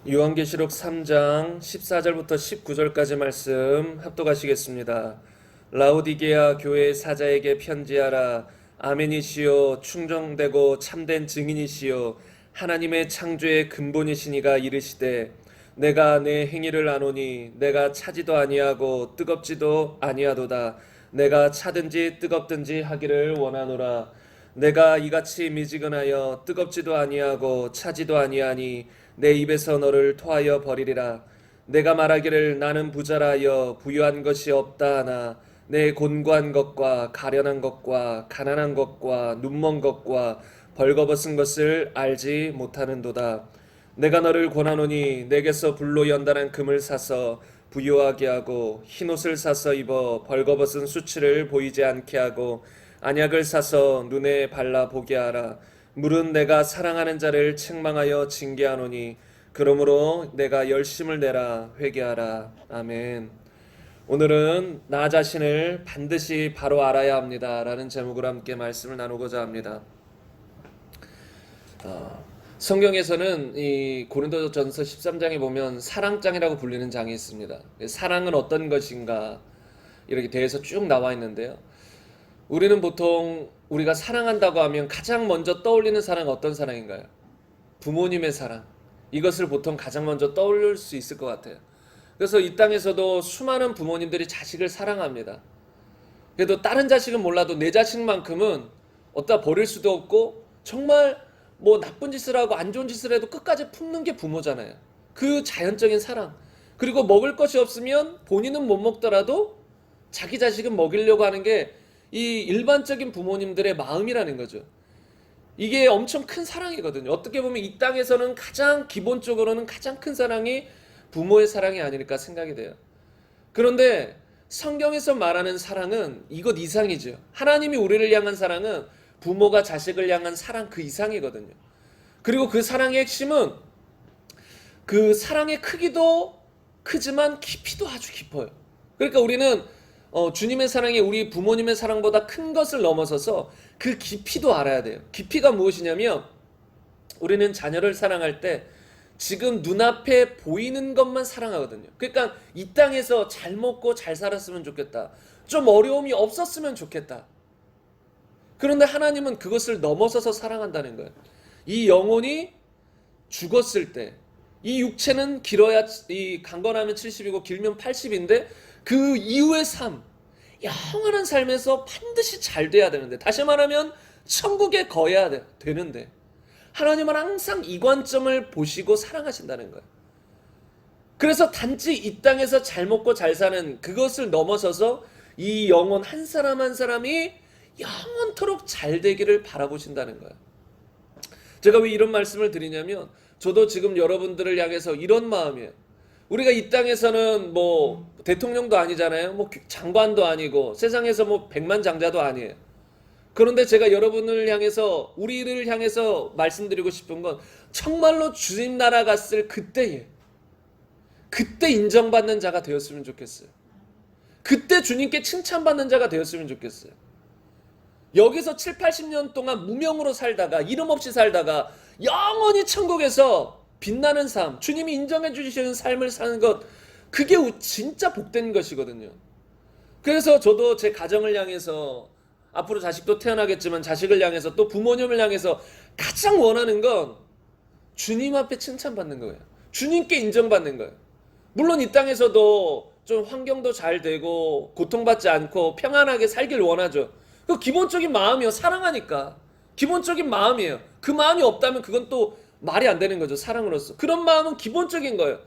요한계시록 3장 14절부터 19절까지 말씀 합독하시겠습니다. 라오디게아 교회 사자에게 편지하라. 아멘이시요 충정되고 참된 증인이시요 하나님의 창조의 근본이시니가 이르시되 내가 내 행위를 아노니 내가 차지도 아니하고 뜨겁지도 아니하도다. 내가 차든지 뜨겁든지 하기를 원하노라. 내가 이같이 미지근하여 뜨겁지도 아니하고 차지도 아니하니 내 입에서 너를 토하여 버리리라. 내가 말하기를 나는 부자라 하여 부유한 것이 없다 하나 내 곤고한 것과 가련한 것과 가난한 것과 눈먼 것과 벌거벗은 것을 알지 못하는도다. 내가 너를 권하노니 내게서 불로 연단한 금을 사서 부유하게 하고 흰옷을 사서 입어 벌거벗은 수치를 보이지 않게 하고 안약을 사서 눈에 발라 보게 하라. 물은 내가 사랑하는 자를 책망하여 징계하노니 그러므로 내가 열심을 내라 회개하라. 아멘. 오늘은 나 자신을 반드시 바로 알아야 합니다 라는 제목으로 함께 말씀을 나누고자 합니다. 성경에서는 이 고린도전서 13장에 보면 사랑장이라고 불리는 장이 있습니다. 사랑은 어떤 것인가 이렇게 대해서 쭉 나와 있는데요. 우리는 보통 우리가 사랑한다고 하면 가장 먼저 떠올리는 사랑은 어떤 사랑인가요? 부모님의 사랑. 이것을 보통 가장 먼저 떠올릴 수 있을 것 같아요. 그래서 이 땅에서도 수많은 부모님들이 자식을 사랑합니다. 그래도 다른 자식은 몰라도 내 자식만큼은 어디다 버릴 수도 없고 정말 뭐 나쁜 짓을 하고 안 좋은 짓을 해도 끝까지 품는 게 부모잖아요. 그 자연적인 사랑. 그리고 먹을 것이 없으면 본인은 못 먹더라도 자기 자식은 먹이려고 하는 게 이 일반적인 부모님들의 마음이라는 거죠. 이게 엄청 큰 사랑이거든요. 어떻게 보면 이 땅에서는 가장 기본적으로는 가장 큰 사랑이 부모의 사랑이 아닐까 생각이 돼요. 그런데 성경에서 말하는 사랑은 이것 이상이죠. 하나님이 우리를 향한 사랑은 부모가 자식을 향한 사랑 그 이상이거든요. 그리고 그 사랑의 핵심은 그 사랑의 크기도 크지만 깊이도 아주 깊어요. 그러니까 우리는 주님의 사랑이 우리 부모님의 사랑보다 큰 것을 넘어서서 그 깊이도 알아야 돼요. 깊이가 무엇이냐면 우리는 자녀를 사랑할 때 지금 눈앞에 보이는 것만 사랑하거든요. 그러니까 이 땅에서 잘 먹고 잘 살았으면 좋겠다. 좀 어려움이 없었으면 좋겠다. 그런데 하나님은 그것을 넘어서서 사랑한다는 거예요. 이 영혼이 죽었을 때 이 육체는 길어야 이 강건하면 70이고 길면 80인데 그 이후의 삶, 영원한 삶에서 반드시 잘 돼야 되는데, 다시 말하면 천국에 거해야 되는데 하나님은 항상 이 관점을 보시고 사랑하신다는 거예요. 그래서 단지 이 땅에서 잘 먹고 잘 사는 그것을 넘어서서 이 영혼 한 사람 한 사람이 영원토록 잘 되기를 바라보신다는 거예요. 제가 왜 이런 말씀을 드리냐면 저도 지금 여러분들을 향해서 이런 마음이에요. 우리가 이 땅에서는 뭐 대통령도 아니잖아요. 뭐 장관도 아니고 세상에서 뭐 백만장자도 아니에요. 그런데 제가 여러분을 향해서 우리를 향해서 말씀드리고 싶은 건 정말로 주님 나라 갔을 그때 인정받는 자가 되었으면 좋겠어요. 그때 주님께 칭찬받는 자가 되었으면 좋겠어요. 여기서 7, 80년 동안 무명으로 살다가 이름 없이 살다가 영원히 천국에서 빛나는 삶, 주님이 인정해 주시는 삶을 사는 것, 그게 진짜 복된 것이거든요. 그래서 저도 제 가정을 향해서 앞으로 자식도 태어나겠지만 자식을 향해서 또 부모님을 향해서 가장 원하는 건 주님 앞에 칭찬받는 거예요. 주님께 인정받는 거예요. 물론 이 땅에서도 좀 환경도 잘 되고 고통받지 않고 평안하게 살길 원하죠. 그 기본적인 마음이요. 사랑하니까. 기본적인 마음이에요. 그 마음이 없다면 그건 또 말이 안 되는 거죠. 사랑으로서. 그런 마음은 기본적인 거예요.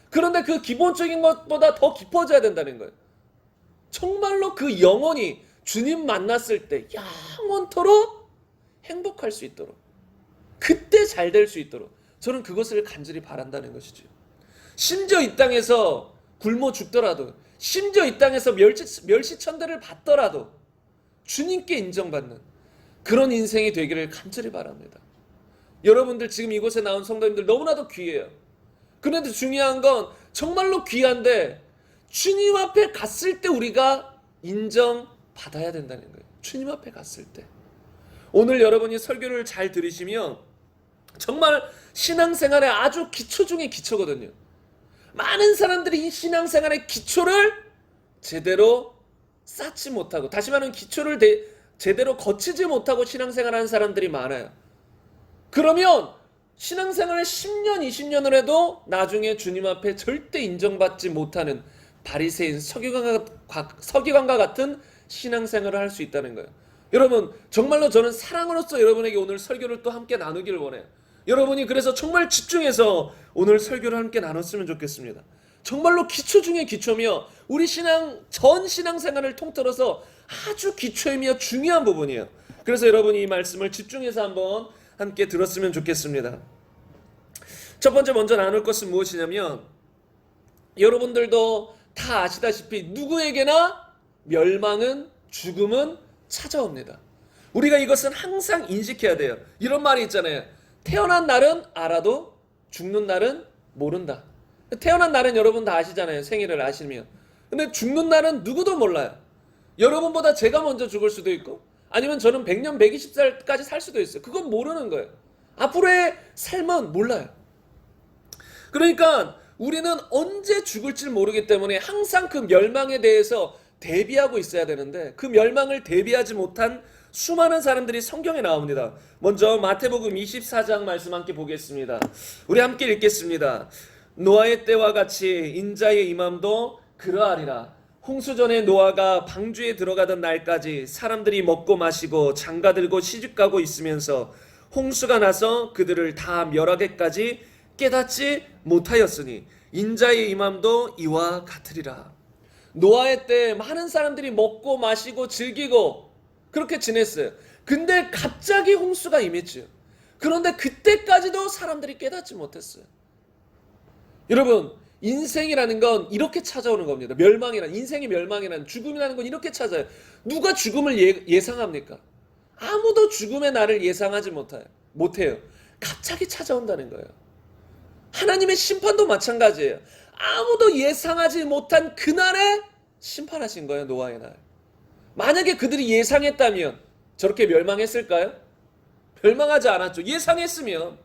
그런데 그 기본적인 것보다 더 깊어져야 된다는 거예요. 정말로 그 영혼이 주님 만났을 때 영원토록 행복할 수 있도록, 그때 잘 될 수 있도록 저는 그것을 간절히 바란다는 것이죠. 심지어 이 땅에서 굶어 죽더라도, 심지어 이 땅에서 멸시천대를 받더라도 주님께 인정받는 그런 인생이 되기를 간절히 바랍니다. 여러분들 지금 이곳에 나온 성도님들 너무나도 귀해요. 그런데 중요한 건 정말로 귀한데 주님 앞에 갔을 때 우리가 인정받아야 된다는 거예요. 주님 앞에 갔을 때. 오늘 여러분이 설교를 잘 들으시면 정말 신앙생활의 아주 기초 중에 기초거든요. 많은 사람들이 이 신앙생활의 기초를 제대로 쌓지 못하고, 다시 말하면 기초를 제대로 거치지 못하고 신앙생활하는 사람들이 많아요. 그러면 신앙생활을 10년, 20년을 해도 나중에 주님 앞에 절대 인정받지 못하는 바리새인 서기관과 같은 신앙생활을 할 수 있다는 거예요. 여러분, 정말로 저는 사랑으로서 여러분에게 오늘 설교를 또 함께 나누기를 원해요. 여러분이 그래서 정말 집중해서 오늘 설교를 함께 나눴으면 좋겠습니다. 정말로 기초 중에 기초며 우리 전 신앙생활을 통틀어서 아주 기초이며 중요한 부분이에요. 그래서 여러분이 이 말씀을 집중해서 한번 함께 들었으면 좋겠습니다. 첫 번째 먼저 나눌 것은 무엇이냐면, 여러분들도 다 아시다시피 누구에게나 멸망은, 죽음은 찾아옵니다. 우리가 이것은 항상 인식해야 돼요. 이런 말이 있잖아요. 태어난 날은 알아도 죽는 날은 모른다. 태어난 날은 여러분 다 아시잖아요. 생일을 아시면. 근데 죽는 날은 누구도 몰라요. 여러분보다 제가 먼저 죽을 수도 있고, 아니면 저는 100년, 120살까지 살 수도 있어요. 그건 모르는 거예요. 앞으로의 삶은 몰라요. 그러니까 우리는 언제 죽을지 모르기 때문에 항상 그 멸망에 대해서 대비하고 있어야 되는데, 그 멸망을 대비하지 못한 수많은 사람들이 성경에 나옵니다. 먼저 마태복음 24장 말씀 함께 보겠습니다. 우리 함께 읽겠습니다. 노아의 때와 같이 인자의 임함도 그러하리라. 홍수전에 노아가 방주에 들어가던 날까지 사람들이 먹고 마시고 장가들고 시집가고 있으면서 홍수가 나서 그들을 다 멸하게까지 깨닫지 못하였으니 인자의 임함도 이와 같으리라. 노아의 때 많은 사람들이 먹고 마시고 즐기고 그렇게 지냈어요. 근데 갑자기 홍수가 임했죠. 그런데 그때까지도 사람들이 깨닫지 못했어요. 여러분, 인생이라는 건 이렇게 찾아오는 겁니다. 인생의 멸망이라는, 죽음이라는 건 이렇게 찾아요. 누가 죽음을 예상합니까? 아무도 죽음의 날을 예상하지 못해요. 갑자기 찾아온다는 거예요. 하나님의 심판도 마찬가지예요. 아무도 예상하지 못한 그날에 심판하신 거예요. 노아의 날. 만약에 그들이 예상했다면 저렇게 멸망했을까요? 멸망하지 않았죠. 예상했으면.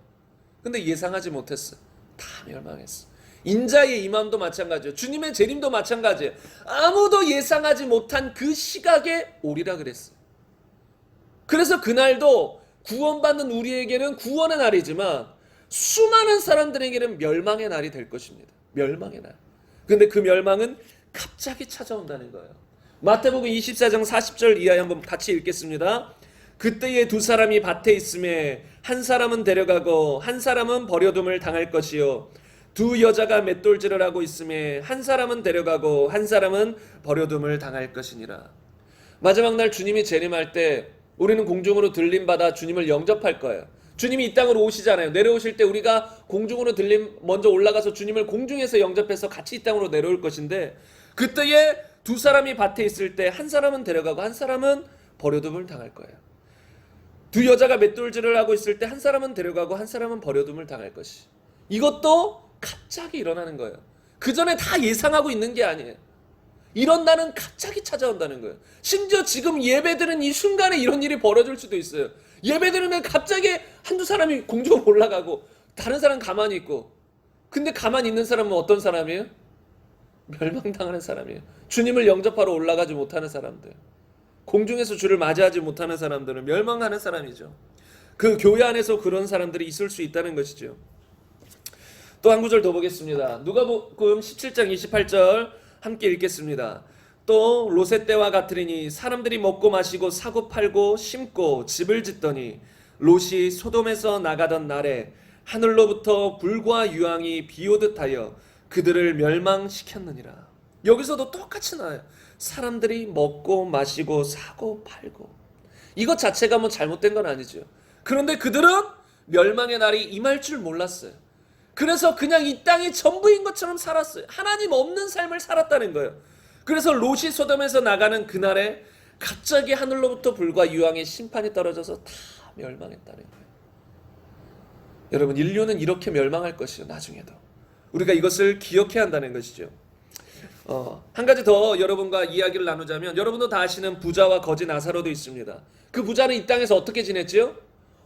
근데 예상하지 못했어. 다 멸망했어. 인자의 임함도 마찬가지예요. 주님의 재림도 마찬가지예요. 아무도 예상하지 못한 그 시각에 오리라 그랬어요. 그래서 그날도 구원받는 우리에게는 구원의 날이지만 수많은 사람들에게는 멸망의 날이 될 것입니다. 멸망의 날. 근데 그 멸망은 갑자기 찾아온다는 거예요. 마태복음 24장 40절 이하에 한번 같이 읽겠습니다. 그때에 두 사람이 밭에 있음에 한 사람은 데려가고 한 사람은 버려둠을 당할 것이요, 두 여자가 맷돌질을 하고 있음에 한 사람은 데려가고 한 사람은 버려둠을 당할 것이니라. 마지막 날 주님이 재림할 때 우리는 공중으로 들림받아 주님을 영접할 거예요. 주님이 이 땅으로 오시잖아요. 내려오실 때 우리가 공중으로 먼저 올라가서 주님을 공중에서 영접해서 같이 이 땅으로 내려올 것인데, 그때에 두 사람이 밭에 있을 때 한 사람은 데려가고 한 사람은 버려둠을 당할 거예요. 두 여자가 맷돌질을 하고 있을 때 한 사람은 데려가고 한 사람은 버려둠을 당할 것이. 이것도 갑자기 일어나는 거예요. 그 전에 다 예상하고 있는 게 아니에요. 이런 날은 갑자기 찾아온다는 거예요. 심지어 지금 예배드는 이 순간에 이런 일이 벌어질 수도 있어요. 예배드리면 갑자기 한두 사람이 공중으로 올라가고 다른 사람 가만히 있고. 근데 가만히 있는 사람은 어떤 사람이에요? 멸망당하는 사람이에요. 주님을 영접하러 올라가지 못하는 사람들, 공중에서 주를 맞이하지 못하는 사람들은 멸망하는 사람이죠. 그 교회 안에서 그런 사람들이 있을 수 있다는 것이죠. 또 한 구절 더 보겠습니다. 누가복음 17장 28절 함께 읽겠습니다. 또 롯의 때와 같으리니 사람들이 먹고 마시고 사고 팔고 심고 집을 짓더니 롯이 소돔에서 나가던 날에 하늘로부터 불과 유황이 비오듯 하여 그들을 멸망시켰느니라. 여기서도 똑같이 나와요. 사람들이 먹고 마시고 사고 팔고. 이것 자체가 뭐 잘못된 건 아니죠. 그런데 그들은 멸망의 날이 임할 줄 몰랐어요. 그래서 그냥 이 땅이 전부인 것처럼 살았어요. 하나님 없는 삶을 살았다는 거예요. 그래서 롯이 소돔에서 나가는 그날에 갑자기 하늘로부터 불과 유황의 심판이 떨어져서 다 멸망했다는 거예요. 여러분, 인류는 이렇게 멸망할 것이요, 나중에도. 우리가 이것을 기억해야 한다는 것이죠. 한 가지 더 여러분과 이야기를 나누자면, 여러분도 다 아시는 부자와 거지 나사로도 있습니다. 그 부자는 이 땅에서 어떻게 지냈지요?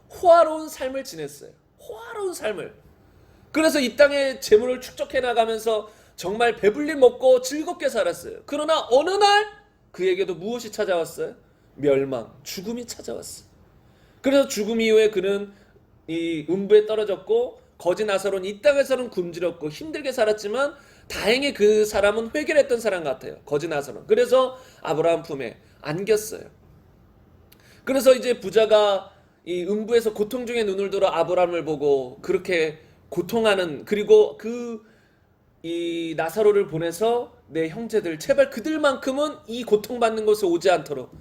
호화로운 삶을 지냈어요. 호화로운 삶을. 그래서 이 땅에 재물을 축적해 나가면서 정말 배불리 먹고 즐겁게 살았어요. 그러나 어느 날 그에게도 무엇이 찾아왔어요? 멸망, 죽음이 찾아왔어요. 그래서 죽음 이후에 그는 이 음부에 떨어졌고 거지 나사로는 이 땅에서는 굶주렸고 힘들게 살았지만 다행히 그 사람은 회개를 했던 사람 같아요. 거지 나사로는. 그래서 아브라함 품에 안겼어요. 그래서 이제 부자가 이 음부에서 고통 중에 눈을 들어 아브라함을 보고 그렇게 고통하는, 그리고 이 나사로를 보내서 내 형제들 제발 그들만큼은 이 고통받는 곳에 오지 않도록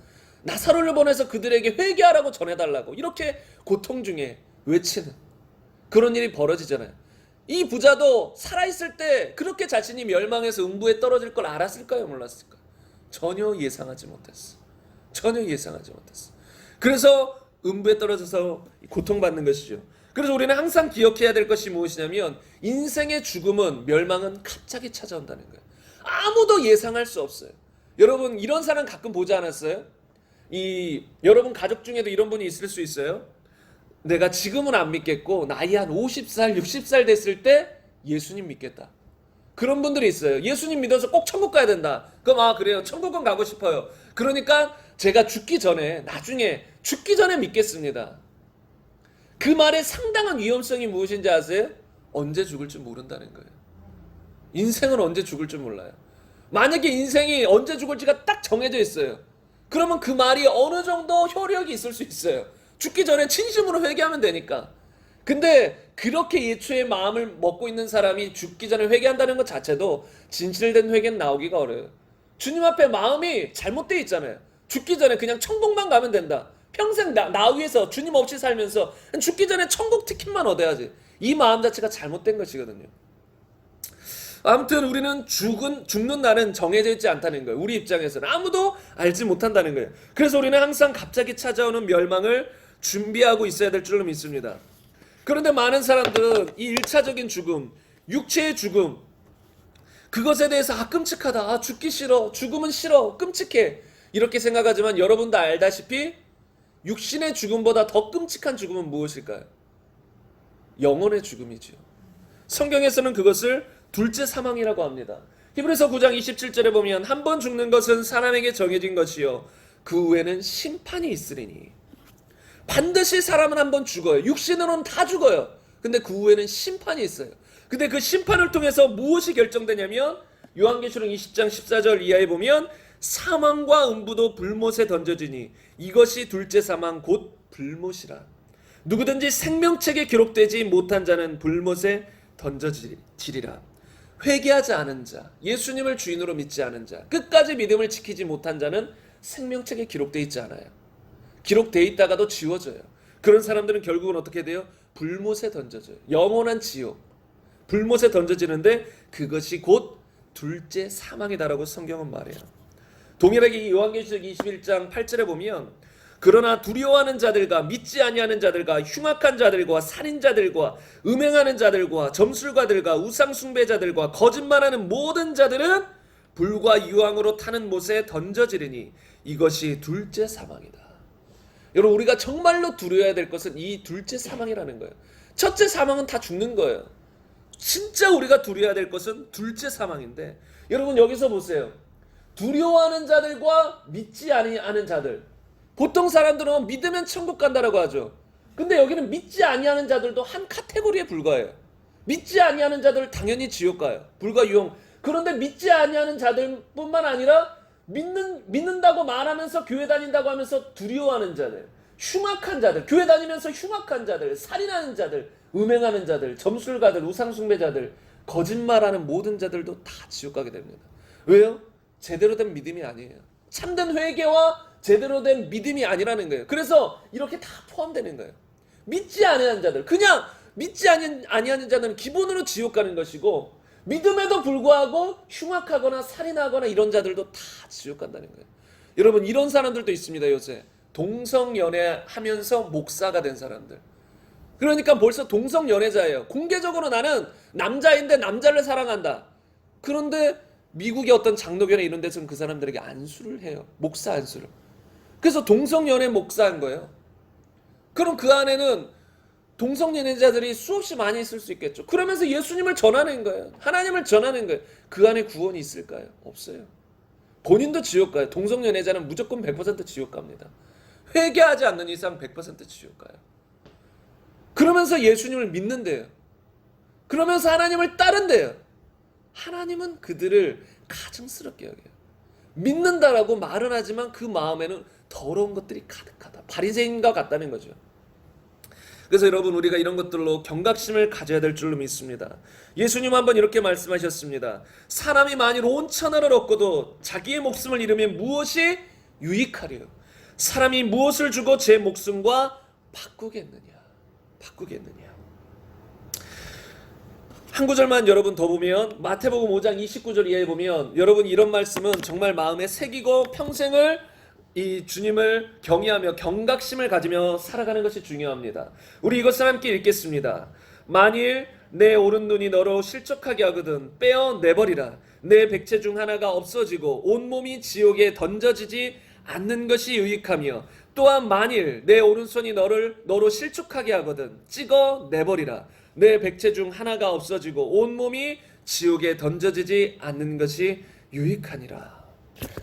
나사로를 보내서 그들에게 회개하라고 전해달라고 이렇게 고통 중에 외치는 그런 일이 벌어지잖아요. 이 부자도 살아있을 때 그렇게 자신이 멸망해서 음부에 떨어질 걸 알았을까요? 몰랐을까요? 전혀 예상하지 못했어. 전혀 예상하지 못했어. 그래서 음부에 떨어져서 고통받는 것이죠. 그래서 우리는 항상 기억해야 될 것이 무엇이냐면 인생의 죽음은, 멸망은 갑자기 찾아온다는 거예요. 아무도 예상할 수 없어요. 여러분 이런 사람 가끔 보지 않았어요? 여러분 가족 중에도 이런 분이 있을 수 있어요. 내가 지금은 안 믿겠고 나이 한 50살, 60살 됐을 때 예수님 믿겠다. 그런 분들이 있어요. 예수님 믿어서 꼭 천국 가야 된다. 그럼 그래요. 천국은 가고 싶어요. 그러니까 제가 죽기 전에, 나중에 죽기 전에 믿겠습니다. 그 말의 상당한 위험성이 무엇인지 아세요? 언제 죽을지 모른다는 거예요. 인생은 언제 죽을지 몰라요. 만약에 인생이 언제 죽을지가 딱 정해져 있어요. 그러면 그 말이 어느 정도 효력이 있을 수 있어요. 죽기 전에 진심으로 회개하면 되니까. 근데 그렇게 예초의 마음을 먹고 있는 사람이 죽기 전에 회개한다는 것 자체도 진실된 회개는 나오기가 어려워요. 주님 앞에 마음이 잘못되어 있잖아요. 죽기 전에 그냥 천국만 가면 된다. 평생 나 위해서 주님 없이 살면서 죽기 전에 천국 티켓만 얻어야지. 이 마음 자체가 잘못된 것이거든요. 아무튼 우리는 죽는 날은 정해져 있지 않다는 거예요. 우리 입장에서는 아무도 알지 못한다는 거예요. 그래서 우리는 항상 갑자기 찾아오는 멸망을 준비하고 있어야 될 줄로 믿습니다. 그런데 많은 사람들은 이 1차적인 죽음, 육체의 죽음, 그것에 대해서 끔찍하다, 죽기 싫어, 죽음은 싫어, 끔찍해 이렇게 생각하지만 여러분도 알다시피 육신의 죽음보다 더 끔찍한 죽음은 무엇일까요? 영혼의 죽음이지요. 성경에서는 그것을 둘째 사망이라고 합니다. 히브리서 9장 27절에 보면 한 번 죽는 것은 사람에게 정해진 것이요 그 후에는 심판이 있으리니. 반드시 사람은 한 번 죽어요. 육신으로는 다 죽어요. 근데 그 후에는 심판이 있어요. 근데 그 심판을 통해서 무엇이 결정되냐면 요한계시록 20장 14절 이하에 보면 사망과 음부도 불못에 던져지니 이것이 둘째 사망 곧 불못이라. 누구든지 생명책에 기록되지 못한 자는 불못에 던져지리라. 회개하지 않은 자, 예수님을 주인으로 믿지 않은 자, 끝까지 믿음을 지키지 못한 자는 생명책에 기록되어 있지 않아요. 기록되어 있다가도 지워져요. 그런 사람들은 결국은 어떻게 돼요? 불못에 던져져요. 영원한 지옥. 불못에 던져지는데 그것이 곧 둘째 사망이다라고 성경은 말해요. 동일하게 요한계시록 21장 8절에 보면 그러나 두려워하는 자들과 믿지 아니하는 자들과 흉악한 자들과 살인자들과 음행하는 자들과 점술가들과 우상숭배자들과 거짓말하는 모든 자들은 불과 유황으로 타는 못에 던져지리니 이것이 둘째 사망이다. 여러분 우리가 정말로 두려워해야 될 것은 이 둘째 사망이라는 거예요. 첫째 사망은 다 죽는 거예요. 진짜 우리가 두려워해야 될 것은 둘째 사망인데 여러분 여기서 보세요. 두려워하는 자들과 믿지 아니하는 자들. 보통 사람들은 믿으면 천국 간다라고 하죠. 근데 여기는 믿지 아니하는 자들도 한 카테고리에 불과해요. 믿지 아니하는 자들 당연히 지옥 가요. 불과 유형. 그런데 믿지 아니하는 자들뿐만 아니라 믿는다고 말하면서 교회 다닌다고 하면서 두려워하는 자들, 흉악한 자들, 교회 다니면서 흉악한 자들, 살인하는 자들, 음행하는 자들, 점술가들, 우상숭배자들, 거짓말하는 모든 자들도 다 지옥 가게 됩니다. 왜요? 제대로 된 믿음이 아니에요. 참된 회개와 제대로 된 믿음이 아니라는 거예요. 그래서 이렇게 다 포함되는 거예요. 믿지 아니하는 자들, 그냥 믿지 아니하는 자들은 기본으로 지옥 가는 것이고 믿음에도 불구하고 흉악하거나 살인하거나 이런 자들도 다 지옥 간다는 거예요. 여러분 이런 사람들도 있습니다. 요새 동성연애하면서 목사가 된 사람들. 그러니까 벌써 동성연애자예요. 공개적으로 나는 남자인데 남자를 사랑한다. 그런데 미국의 어떤 장로교나 이런 데서는 그 사람들에게 안수를 해요. 목사 안수를. 그래서 동성연애 목사인 거예요. 그럼 그 안에는 동성연애자들이 수없이 많이 있을 수 있겠죠. 그러면서 예수님을 전하는 거예요. 하나님을 전하는 거예요. 그 안에 구원이 있을까요? 없어요. 본인도 지옥 가요. 동성연애자는 무조건 100% 지옥 갑니다. 회개하지 않는 이상 100% 지옥 가요. 그러면서 예수님을 믿는데요. 그러면서 하나님을 따른대요. 하나님은 그들을 가증스럽게 여겨요. 믿는다라고 말은 하지만 그 마음에는 더러운 것들이 가득하다. 바리새인과 같다는 거죠. 그래서 여러분, 우리가 이런 것들로 경각심을 가져야 될 줄로 믿습니다. 예수님 한번 이렇게 말씀하셨습니다. 사람이 만일 온 천하를 얻고도 자기의 목숨을 잃으면 무엇이 유익하리요? 사람이 무엇을 주고 제 목숨과 바꾸겠느냐? 한 구절만 여러분 더 보면 마태복음 5장 29절 이하에 보면 여러분, 이런 말씀은 정말 마음에 새기고 평생을 이 주님을 경외하며 경각심을 가지며 살아가는 것이 중요합니다. 우리 이것을 함께 읽겠습니다. 만일 내 오른눈이 너로 실족하게 하거든 빼어내버리라. 내 백체 중 하나가 없어지고 온몸이 지옥에 던져지지 않는 것이 유익하며, 또한 만일 내 오른손이 너로 실족하게 하거든 찍어내버리라. 내 백체 중 하나가 없어지고 온몸이 지옥에 던져지지 않는 것이 유익하니라.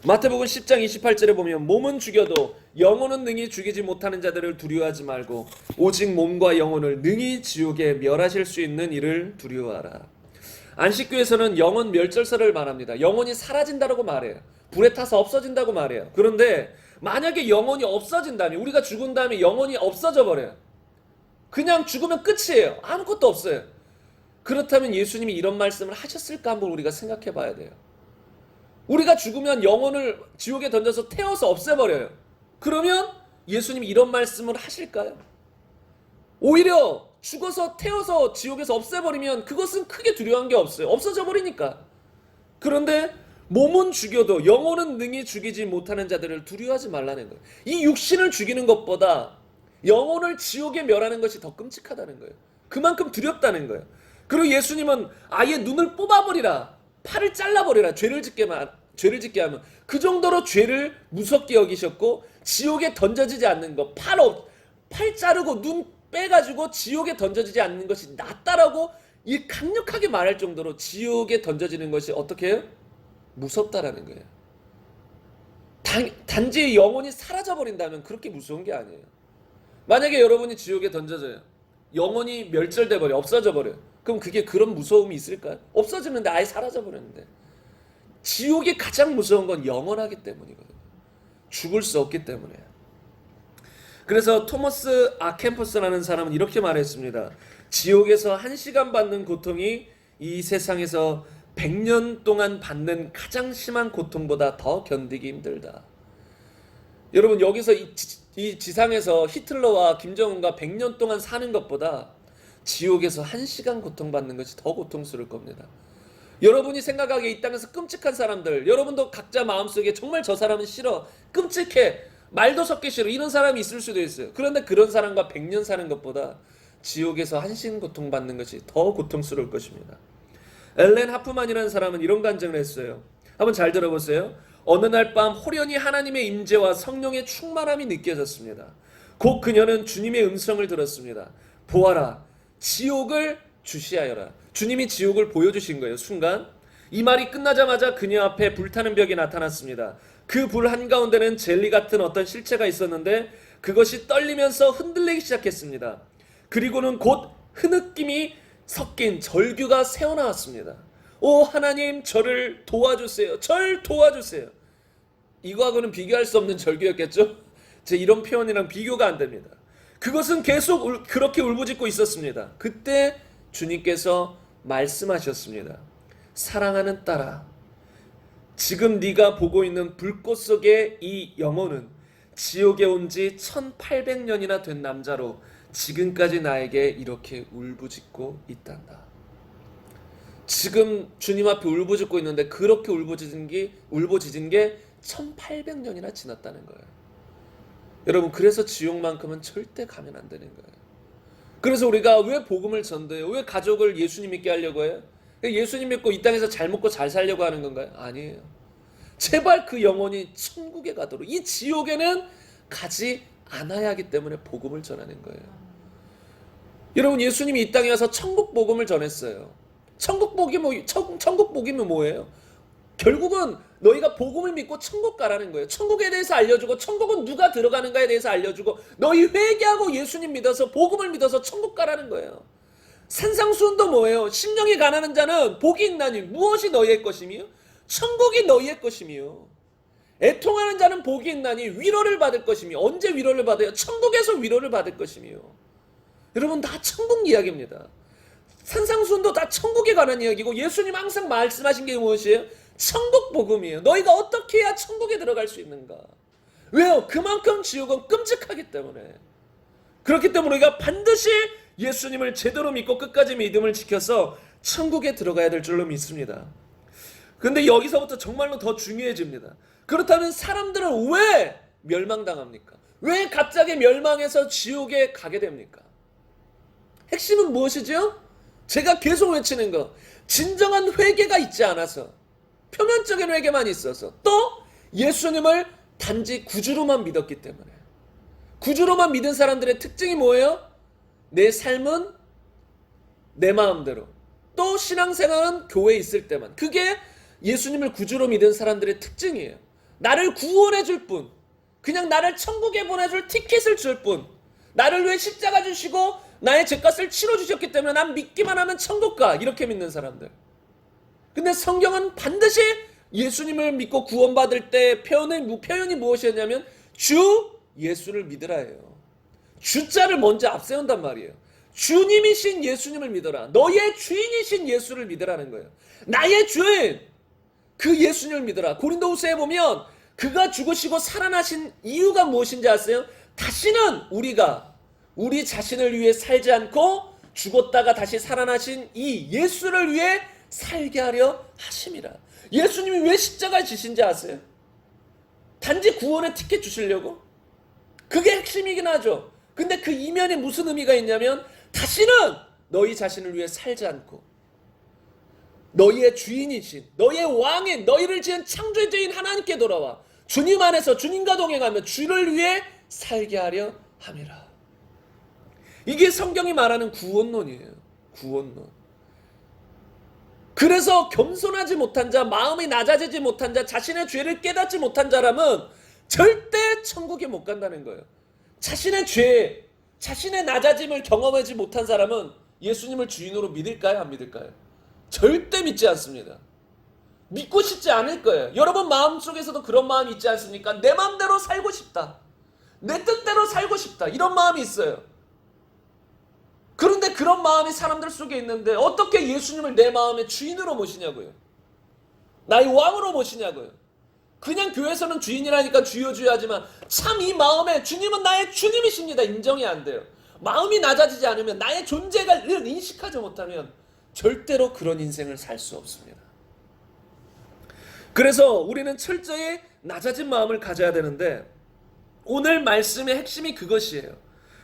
마태복음 10장 28절에 보면 몸은 죽여도 영혼은 능히 죽이지 못하는 자들을 두려워하지 말고 오직 몸과 영혼을 능히 지옥에 멸하실 수 있는 이를 두려워하라. 안식교에서는 영혼 멸절설을 말합니다. 영혼이 사라진다고 말해요. 불에 타서 없어진다고 말해요. 그런데 만약에 영혼이 없어진다면, 우리가 죽은 다음에 영혼이 없어져 버려요. 그냥 죽으면 끝이에요. 아무것도 없어요. 그렇다면 예수님이 이런 말씀을 하셨을까 한번 우리가 생각해 봐야 돼요. 우리가 죽으면 영혼을 지옥에 던져서 태워서 없애버려요. 그러면 예수님이 이런 말씀을 하실까요? 오히려 죽어서 태워서 지옥에서 없애버리면 그것은 크게 두려운 게 없어요. 없어져 버리니까. 그런데 몸은 죽여도 영혼은 능히 죽이지 못하는 자들을 두려워하지 말라는 거예요. 이 육신을 죽이는 것보다 영혼을 지옥에 멸하는 것이 더 끔찍하다는 거예요. 그만큼 두렵다는 거예요. 그리고 예수님은 아예 눈을 뽑아버리라, 팔을 잘라버리라, 죄를 짓게 하면, 그 정도로 죄를 무섭게 여기셨고, 지옥에 던져지지 않는 것, 팔 자르고 눈 빼가지고 지옥에 던져지지 않는 것이 낫다라고 이 강력하게 말할 정도로 지옥에 던져지는 것이 어떻게 해요? 무섭다라는 거예요. 단지 영혼이 사라져버린다면 그렇게 무서운 게 아니에요. 만약에 여러분이 지옥에 던져져요. 영혼이 멸절돼 버려, 없어져 버려요. 그럼 그게 그런 무서움이 있을까요? 없어지는데, 아예 사라져 버렸는데. 지옥이 가장 무서운 건 영원하기 때문이거든요. 죽을 수 없기 때문에. 그래서 토머스 아캠퍼스라는 사람은 이렇게 말했습니다. 지옥에서 1시간 받는 고통이 이 세상에서 100년 동안 받는 가장 심한 고통보다 더 견디기 힘들다. 여러분, 여기서 이 지상에서 히틀러와 김정은과 100년 동안 사는 것보다 지옥에서 1시간 고통받는 것이 더 고통스러울 겁니다. 여러분이 생각하기에 이 땅에서 끔찍한 사람들, 여러분도 각자 마음속에 정말 저 사람은 싫어, 끔찍해, 말도 섞기 싫어, 이런 사람이 있을 수도 있어요. 그런데 그런 사람과 100년 사는 것보다 지옥에서 1시간 고통받는 것이 더 고통스러울 것입니다. 엘렌 하프만이라는 사람은 이런 간증을 했어요. 한번 잘 들어보세요. 어느 날 밤 호련히 하나님의 임재와 성령의 충만함이 느껴졌습니다. 곧 그녀는 주님의 음성을 들었습니다. 보아라, 지옥을 주시하여라. 주님이 지옥을 보여주신 거예요. 순간 이 말이 끝나자마자 그녀 앞에 불타는 벽이 나타났습니다. 그 불 한가운데는 젤리 같은 어떤 실체가 있었는데 그것이 떨리면서 흔들리기 시작했습니다. 그리고는 곧 흐느낌이 섞인 절규가 새어나왔습니다. 오 하나님, 저를 도와주세요. 절 도와주세요. 이거하고는 비교할 수 없는 절규였겠죠? 제 이런 표현이랑 비교가 안 됩니다. 그것은 계속 그렇게 울부짖고 있었습니다. 그때 주님께서 말씀하셨습니다. 사랑하는 딸아, 지금 네가 보고 있는 불꽃 속의 이 영혼은 지옥에 온 지 1800년이나 된 남자로 지금까지 나에게 이렇게 울부짖고 있단다. 지금 주님 앞에 울부짖고 있는데 그렇게 울부짖은 게 1800년이나 지났다는 거예요. 여러분, 그래서 지옥만큼은 절대 가면 안 되는 거예요. 그래서 우리가 왜 복음을 전도해요? 왜 가족을 예수님 믿게 하려고 해요? 예수님 믿고 이 땅에서 잘 먹고 잘 살려고 하는 건가요? 아니에요. 제발 그 영혼이 천국에 가도록, 이 지옥에는 가지 않아야 하기 때문에 복음을 전하는 거예요. 여러분, 예수님이 이 땅에 와서 천국 복음을 전했어요. 천국 복음이 뭐예요? 결국은 너희가 복음을 믿고 천국 가라는 거예요. 천국에 대해서 알려주고, 천국은 누가 들어가는가에 대해서 알려주고, 너희 회개하고 예수님 믿어서 복음을 믿어서 천국 가라는 거예요. 산상수훈도 뭐예요? 심령이 가난한 자는 복이 있나니 무엇이 너희의 것이며 천국이 너희의 것이며, 애통하는 자는 복이 있나니 위로를 받을 것이며, 언제 위로를 받아요? 천국에서 위로를 받을 것이며. 여러분, 다 천국 이야기입니다. 산상수훈도 다 천국에 관한 이야기고, 예수님 항상 말씀하신 게 무엇이에요? 천국 복음이에요. 너희가 어떻게 해야 천국에 들어갈 수 있는가? 왜요? 그만큼 지옥은 끔찍하기 때문에. 그렇기 때문에 우리가 반드시 예수님을 제대로 믿고 끝까지 믿음을 지켜서 천국에 들어가야 될 줄로 믿습니다. 그런데 여기서부터 정말로 더 중요해집니다. 그렇다면 사람들은 왜 멸망당합니까? 왜 갑자기 멸망해서 지옥에 가게 됩니까? 핵심은 무엇이죠? 제가 계속 외치는 거, 진정한 회개가 있지 않아서, 표면적인 회개만 있어서, 또 예수님을 단지 구주로만 믿었기 때문에. 구주로만 믿은 사람들의 특징이 뭐예요? 내 삶은 내 마음대로, 또 신앙생활은 교회에 있을 때만. 그게 예수님을 구주로 믿은 사람들의 특징이에요. 나를 구원해 줄 뿐, 그냥 나를 천국에 보내줄 티켓을 줄 뿐, 나를 위해 십자가 주시고 나의 죄값을 치러주셨기 때문에 난 믿기만 하면 천국 가, 이렇게 믿는 사람들. 근데 성경은 반드시 예수님을 믿고 구원받을 때 표현이 무엇이었냐면 주 예수를 믿으라예요. 주자를 먼저 앞세운단 말이에요. 주님이신 예수님을 믿어라. 너의 주인이신 예수를 믿으라는 거예요. 나의 주인, 그 예수님을 믿어라. 고린도후서에 보면 그가 죽으시고 살아나신 이유가 무엇인지 아세요? 다시는 우리가 우리 자신을 위해 살지 않고 죽었다가 다시 살아나신 이 예수를 위해 살게 하려 하심이라. 예수님이 왜 십자가에 지신지 아세요? 단지 구원의 티켓 주시려고? 그게 핵심이긴 하죠. 근데 그 이면에 무슨 의미가 있냐면, 다시는 너희 자신을 위해 살지 않고 너희의 주인이신, 너희의 왕인, 너희를 지은 창조주인 하나님께 돌아와 주님 안에서 주님과 동행하며 주를 위해 살게 하려 함이라. 이게 성경이 말하는 구원론이에요. 구원론. 그래서 겸손하지 못한 자, 마음이 낮아지지 못한 자, 자신의 죄를 깨닫지 못한 사람은 절대 천국에 못 간다는 거예요. 자신의 죄, 자신의 낮아짐을 경험하지 못한 사람은 예수님을 주인으로 믿을까요? 안 믿을까요? 절대 믿지 않습니다. 믿고 싶지 않을 거예요. 여러분 마음속에서도 그런 마음이 있지 않습니까? 내 마음대로 살고 싶다, 내 뜻대로 살고 싶다, 이런 마음이 있어요. 그런데 그런 마음이 사람들 속에 있는데 어떻게 예수님을 내 마음의 주인으로 모시냐고요? 나의 왕으로 모시냐고요? 그냥 교회에서는 주인이라니까 주여 주여 하지만 참 이 마음에 주님은 나의 주님이십니다 인정이 안 돼요. 마음이 낮아지지 않으면, 나의 존재를 인식하지 못하면 절대로 그런 인생을 살 수 없습니다. 그래서 우리는 철저히 낮아진 마음을 가져야 되는데, 오늘 말씀의 핵심이 그것이에요.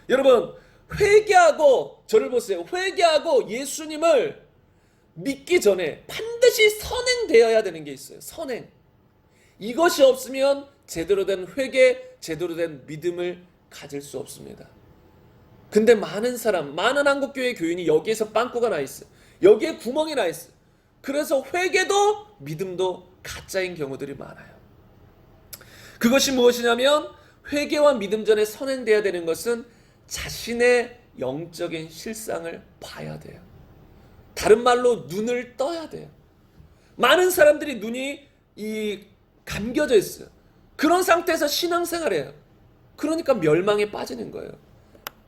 여러분, 회개하고, 저를 보세요. 회개하고 예수님을 믿기 전에 반드시 선행되어야 되는 게 있어요. 선행. 이것이 없으면 제대로 된 회개, 제대로 된 믿음을 가질 수 없습니다. 근데 많은 한국교회 교인이 여기에서 빵꾸가 나 있어요. 여기에 구멍이 나 있어요. 그래서 회개도 믿음도 가짜인 경우들이 많아요. 그것이 무엇이냐면, 회개와 믿음 전에 선행되어야 되는 것은 자신의 영적인 실상을 봐야 돼요. 다른 말로 눈을 떠야 돼요. 많은 사람들이 눈이 감겨져 있어요. 그런 상태에서 신앙생활해요. 그러니까 멸망에 빠지는 거예요.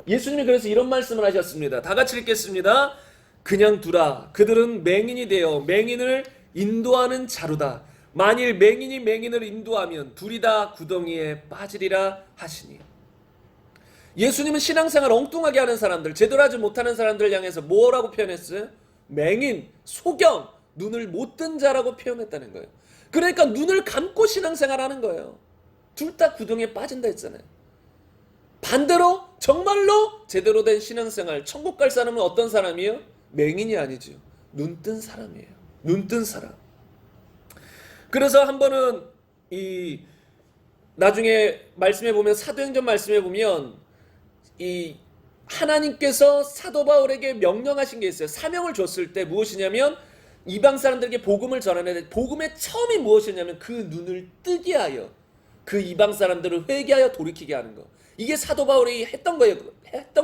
예수님이 그래서 이런 말씀을 하셨습니다. 다 같이 읽겠습니다. 그냥 두라. 그들은 맹인이 되어 맹인을 인도하는 자루다. 만일 맹인이 맹인을 인도하면 둘이 다 구덩이에 빠지리라 하시니. 예수님은 신앙생활 엉뚱하게 하는 사람들, 제대로 하지 못하는 사람들을 향해서 뭐라고 표현했어요? 맹인, 소경, 눈을 못 뜬 자라고 표현했다는 거예요. 그러니까 눈을 감고 신앙생활 하는 거예요. 둘 다 구덩이에 빠진다 했잖아요. 반대로 정말로 제대로 된 신앙생활, 천국 갈 사람은 어떤 사람이에요? 맹인이 아니죠. 눈 뜬 사람이에요. 눈 뜬 사람. 그래서 한 번은 나중에 말씀해 보면, 사도행전 말씀해 보면 하나님께서 사도 바울에게 명령하신 게 있어요. 사명을 줬을 때 무엇이냐면 이방 사람들에게 복음을 전하는데 복음의 처음이 무엇이냐면 그 눈을 뜨게 하여 그 이방 사람들을 회개하여 돌이키게 하는 거. 이게 사도 바울이 했던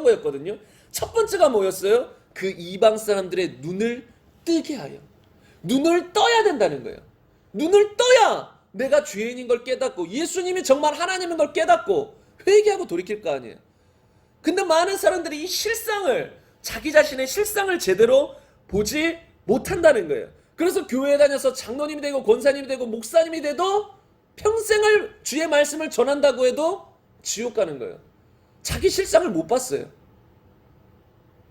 거였거든요. 첫 번째가 뭐였어요? 그 이방 사람들의 눈을 뜨게 하여. 눈을 떠야 된다는 거예요. 눈을 떠야 내가 죄인인 걸 깨닫고 예수님이 정말 하나님인 걸 깨닫고 회개하고 돌이킬 거 아니에요. 근데 많은 사람들이 이 실상을, 자기 자신의 실상을 제대로 보지 못한다는 거예요. 그래서 교회에 다녀서 장로님이 되고 권사님이 되고 목사님이 돼도 평생을 주의 말씀을 전한다고 해도 지옥 가는 거예요. 자기 실상을 못 봤어요.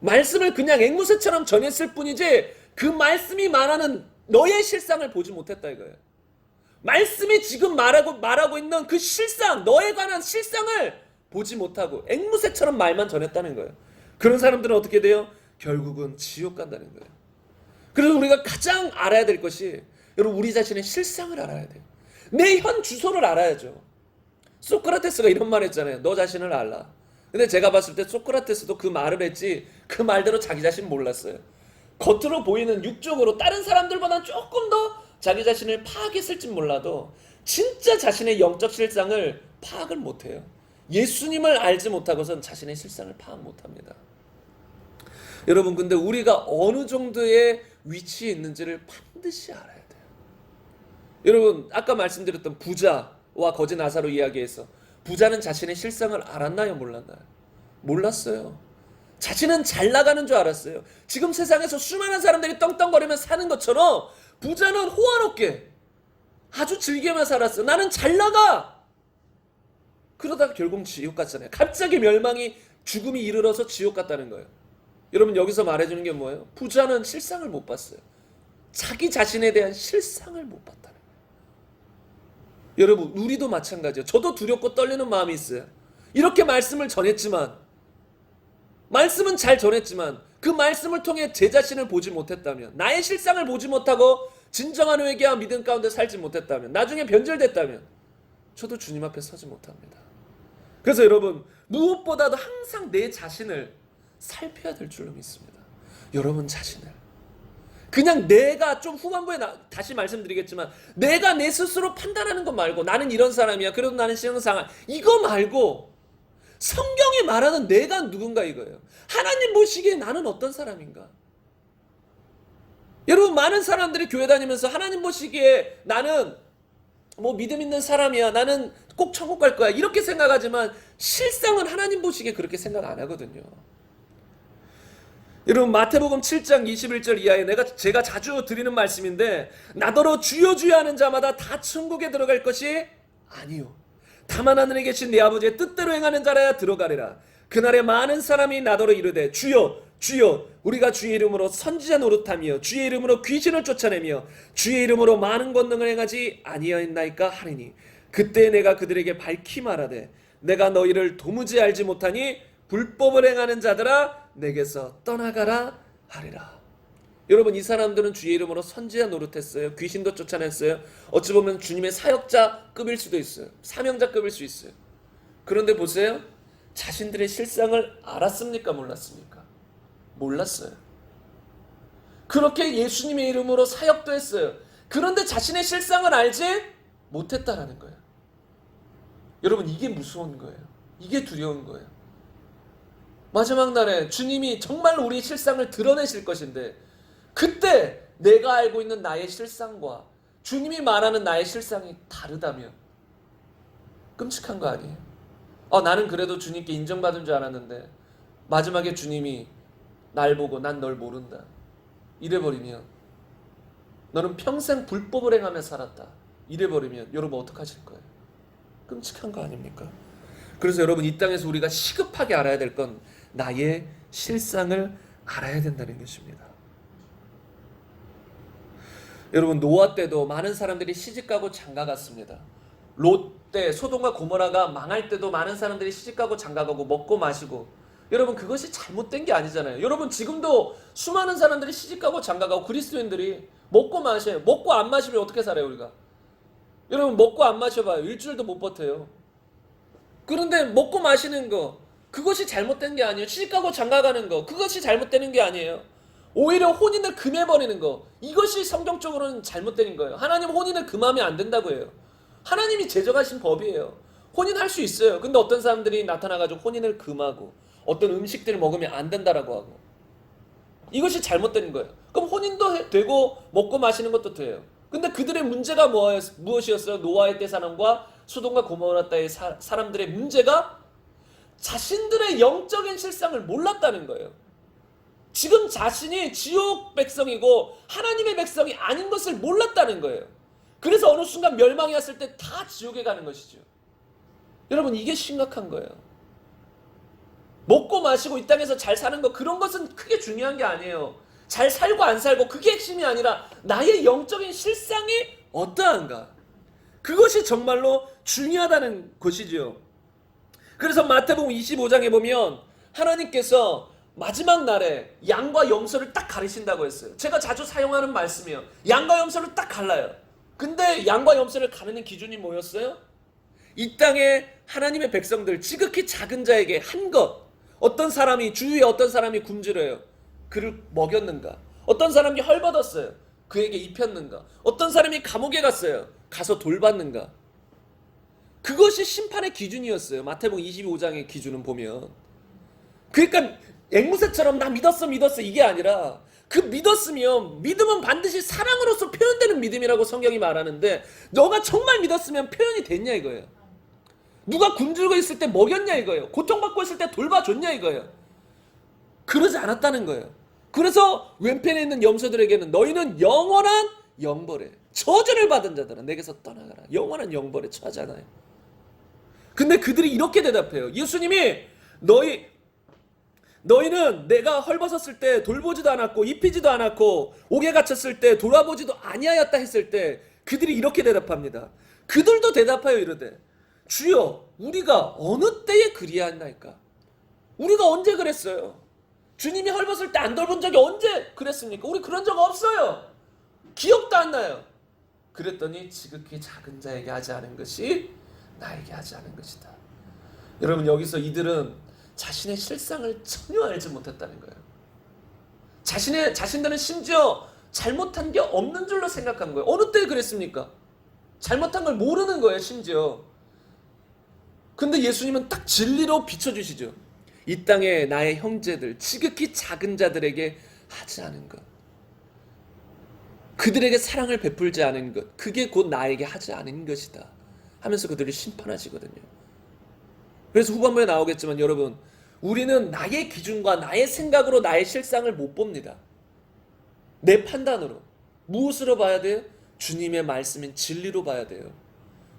말씀을 그냥 앵무새처럼 전했을 뿐이지 그 말씀이 말하는 너의 실상을 보지 못했다 이거예요. 말씀이 지금 말하고 있는 그 실상, 너에 관한 실상을 보지 못하고 앵무새처럼 말만 전했다는 거예요. 그런 사람들은 어떻게 돼요? 결국은 지옥 간다는 거예요. 그래서 우리가 가장 알아야 될 것이 여러분 우리 자신의 실상을 알아야 돼요. 내 현 주소를 알아야죠. 소크라테스가 이런 말 했잖아요. 너 자신을 알라. 근데 제가 봤을 때 소크라테스도 그 말을 했지 그 말대로 자기 자신 몰랐어요. 겉으로 보이는 육적으로 다른 사람들보다 조금 더 자기 자신을 파악했을진 몰라도 진짜 자신의 영적 실상을 파악을 못해요. 예수님을 알지 못하고선 자신의 실상을 파악 못합니다. 여러분 근데 우리가 어느 정도의 위치에 있는지를 반드시 알아야 돼요. 여러분 아까 말씀드렸던 부자와 거지 나사로 이야기에서 부자는 자신의 실상을 알았나요? 몰랐나요? 몰랐어요. 자신은 잘 나가는 줄 알았어요. 지금 세상에서 수많은 사람들이 떵떵거리며 사는 것처럼 부자는 호화롭게 아주 즐기며 살았어요. 나는 잘 나가! 그러다가 결국 지옥 갔잖아요. 갑자기 멸망이 죽음이 이르러서 지옥 갔다는 거예요. 여러분 여기서 말해주는 게 뭐예요? 부자는 실상을 못 봤어요. 자기 자신에 대한 실상을 못 봤다는 거예요. 여러분 우리도 마찬가지예요. 저도 두렵고 떨리는 마음이 있어요. 이렇게 말씀을 전했지만 말씀은 잘 전했지만 그 말씀을 통해 제 자신을 보지 못했다면 나의 실상을 보지 못하고 진정한 회개와 믿음 가운데 살지 못했다면 나중에 변절됐다면 저도 주님 앞에 서지 못합니다. 그래서 여러분 무엇보다도 항상 내 자신을 살펴야 될 줄로 믿습니다. 여러분 자신을 그냥 내가 좀 후반부에 다시 말씀드리겠지만 내가 내 스스로 판단하는 것 말고 나는 이런 사람이야 그래도 나는 신앙생활 이거 말고 성경이 말하는 내가 누군가 이거예요. 하나님 보시기에 나는 어떤 사람인가? 여러분 많은 사람들이 교회 다니면서 하나님 보시기에 나는 뭐 믿음 있는 사람이야. 나는 꼭 천국 갈 거야. 이렇게 생각하지만 실상은 하나님 보시기에 그렇게 생각 안 하거든요. 여러분 마태복음 7장 21절 이하에 제가 자주 드리는 말씀인데 나더러 주여 주여 하는 자마다 다 천국에 들어갈 것이 아니요. 다만 하늘에 계신 내 아버지의 뜻대로 행하는 자라야 들어가리라. 그날에 많은 사람이 나더러 이르되 주여 주여 우리가 주의 이름으로 선지자 노릇하며 주의 이름으로 귀신을 쫓아내며 주의 이름으로 많은 권능을 행하지 아니하였나이까 하리니 그때 내가 그들에게 밝히 말하되 내가 너희를 도무지 알지 못하니 불법을 행하는 자들아 내게서 떠나가라 하리라. 여러분 이 사람들은 주의 이름으로 선지자 노릇했어요. 귀신도 쫓아냈어요. 어찌 보면 주님의 사역자급일 수도 있어요. 사명자급일 수 있어요. 그런데 보세요. 자신들의 실상을 알았습니까? 몰랐습니까? 몰랐어요. 그렇게 예수님의 이름으로 사역도 했어요. 그런데 자신의 실상을 알지 못했다라는 거예요. 여러분 이게 무서운 거예요. 이게 두려운 거예요. 마지막 날에 주님이 정말 우리의 실상을 드러내실 것인데 그때 내가 알고 있는 나의 실상과 주님이 말하는 나의 실상이 다르다면 끔찍한 거 아니에요? 나는 그래도 주님께 인정받은 줄 알았는데 마지막에 주님이 날 보고 난 널 모른다 이래버리면 너는 평생 불법을 행하며 살았다 이래버리면 여러분 어떡하실 거예요? 끔찍한 거 아닙니까? 그래서 여러분 이 땅에서 우리가 시급하게 알아야 될 건 나의 실상을 알아야 된다는 것입니다. 여러분 노아 때도 많은 사람들이 시집가고 장가갔습니다. 롯 때 소돔과 고모라가 망할 때도 많은 사람들이 시집가고 장가가고 먹고 마시고 여러분 그것이 잘못된 게 아니잖아요. 여러분 지금도 수많은 사람들이 시집가고 장가가고 그리스도인들이 먹고 마셔요. 먹고 안 마시면 어떻게 살아요 우리가? 여러분 먹고 안 마셔봐요. 일주일도 못 버텨요. 그런데 먹고 마시는 거 그것이 잘못된 게 아니에요. 시집가고 장가가는 거, 그것이 잘못되는 게 아니에요. 오히려 혼인을 금해버리는 거, 이것이 성경적으로는 잘못된 거예요. 하나님 혼인을 금하면 안 된다고 해요. 하나님이 제정하신 법이에요. 혼인할 수 있어요. 근데 어떤 사람들이 나타나가지고 혼인을 금하고 어떤 음식들을 먹으면 안 된다라고 하고, 이것이 잘못된 거예요. 그럼 혼인도 되고 먹고 마시는 것도 돼요. 근데 그들의 문제가 무엇이었어요? 노아의 때 사람과 소돔과 고모라 때의 사람들의 문제가 자신들의 영적인 실상을 몰랐다는 거예요. 지금 자신이 지옥 백성이고 하나님의 백성이 아닌 것을 몰랐다는 거예요. 그래서 어느 순간 멸망이 왔을 때 다 지옥에 가는 것이죠. 여러분, 이게 심각한 거예요. 먹고 마시고 이 땅에서 잘 사는 거, 그런 것은 크게 중요한 게 아니에요. 잘 살고 안 살고 그게 핵심이 아니라 나의 영적인 실상이 어떠한가, 그것이 정말로 중요하다는 것이죠. 그래서 마태복음 25장에 보면 하나님께서 마지막 날에 양과 염소를 딱 가르신다고 했어요. 제가 자주 사용하는 말씀이에요. 양과 염소를 딱 갈라요. 근데 양과 염소를 가르는 기준이 뭐였어요? 이 땅에 하나님의 백성들, 지극히 작은 자에게 한 것, 어떤 사람이 주위에 어떤 사람이 굶주려요, 그를 먹였는가? 어떤 사람이 헐벗었어요, 그에게 입혔는가? 어떤 사람이 감옥에 갔어요, 가서 돌봤는가? 그것이 심판의 기준이었어요. 마태복음 25장의 기준은 보면. 그러니까 앵무새처럼 나 믿었어 이게 아니라, 그 믿었으면, 믿음은 반드시 사랑으로서 표현되는 믿음이라고 성경이 말하는데, 너가 정말 믿었으면 표현이 됐냐 이거예요. 누가 굶주리고 있을 때 먹였냐 이거예요. 고통받고 있을 때 돌봐줬냐 이거예요. 그러지 않았다는 거예요. 그래서 왼편에 있는 염소들에게는 너희는 영원한 영벌에, 저주를 받은 자들아 내게서 떠나가라, 영원한 영벌에 처하잖아요. 근데 그들이 이렇게 대답해요. 예수님이 너희는 내가 헐벗었을 때 돌보지도 않았고 입히지도 않았고 옥에 갇혔을 때 돌아보지도 아니하였다 했을 때 그들이 이렇게 대답합니다. 그들도 대답하여 이르되 주여 우리가 어느 때에 그리하나이까? 우리가 언제 그랬어요? 주님이 헐벗을 때 안 돌본 적이 언제 그랬습니까? 우리 그런 적 없어요. 기억도 안 나요. 그랬더니 지극히 작은 자에게 하지 않은 것이 나에게 하지 않은 것이다. 여러분, 여기서 이들은 자신의 실상을 전혀 알지 못했다는 거예요. 자신들은 심지어 잘못한 게 없는 줄로 생각한 거예요. 어느 때에 그랬습니까? 잘못한 걸 모르는 거예요, 심지어. 근데 예수님은 딱 진리로 비춰주시죠. 이 땅에 나의 형제들, 지극히 작은 자들에게 하지 않은 것, 그들에게 사랑을 베풀지 않은 것, 그게 곧 나에게 하지 않은 것이다 하면서 그들을 심판하시거든요. 그래서 후반부에 나오겠지만 여러분, 우리는 나의 기준과 나의 생각으로 나의 실상을 못 봅니다. 내 판단으로. 무엇으로 봐야 돼요? 주님의 말씀인 진리로 봐야 돼요.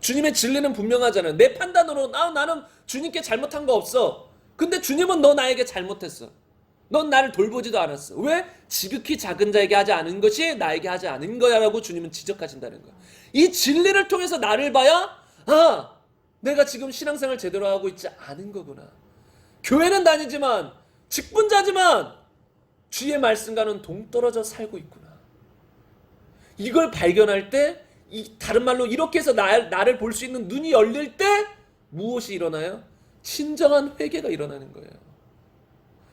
주님의 진리는 분명하잖아요. 내 판단으로 나는 주님께 잘못한 거 없어. 근데 주님은 너 나에게 잘못했어. 넌 나를 돌보지도 않았어. 왜? 지극히 작은 자에게 하지 않은 것이 나에게 하지 않은 거야 라고 주님은 지적하신다는 거야. 이 진리를 통해서 나를 봐야, 아, 내가 지금 신앙생활 제대로 하고 있지 않은 거구나. 교회는 다니지만, 직분자지만 주의 말씀과는 동떨어져 살고 있구나. 이걸 발견할 때, 다른 말로 이렇게 해서 나를 볼 수 있는 눈이 열릴 때 무엇이 일어나요? 진정한 회개가 일어나는 거예요.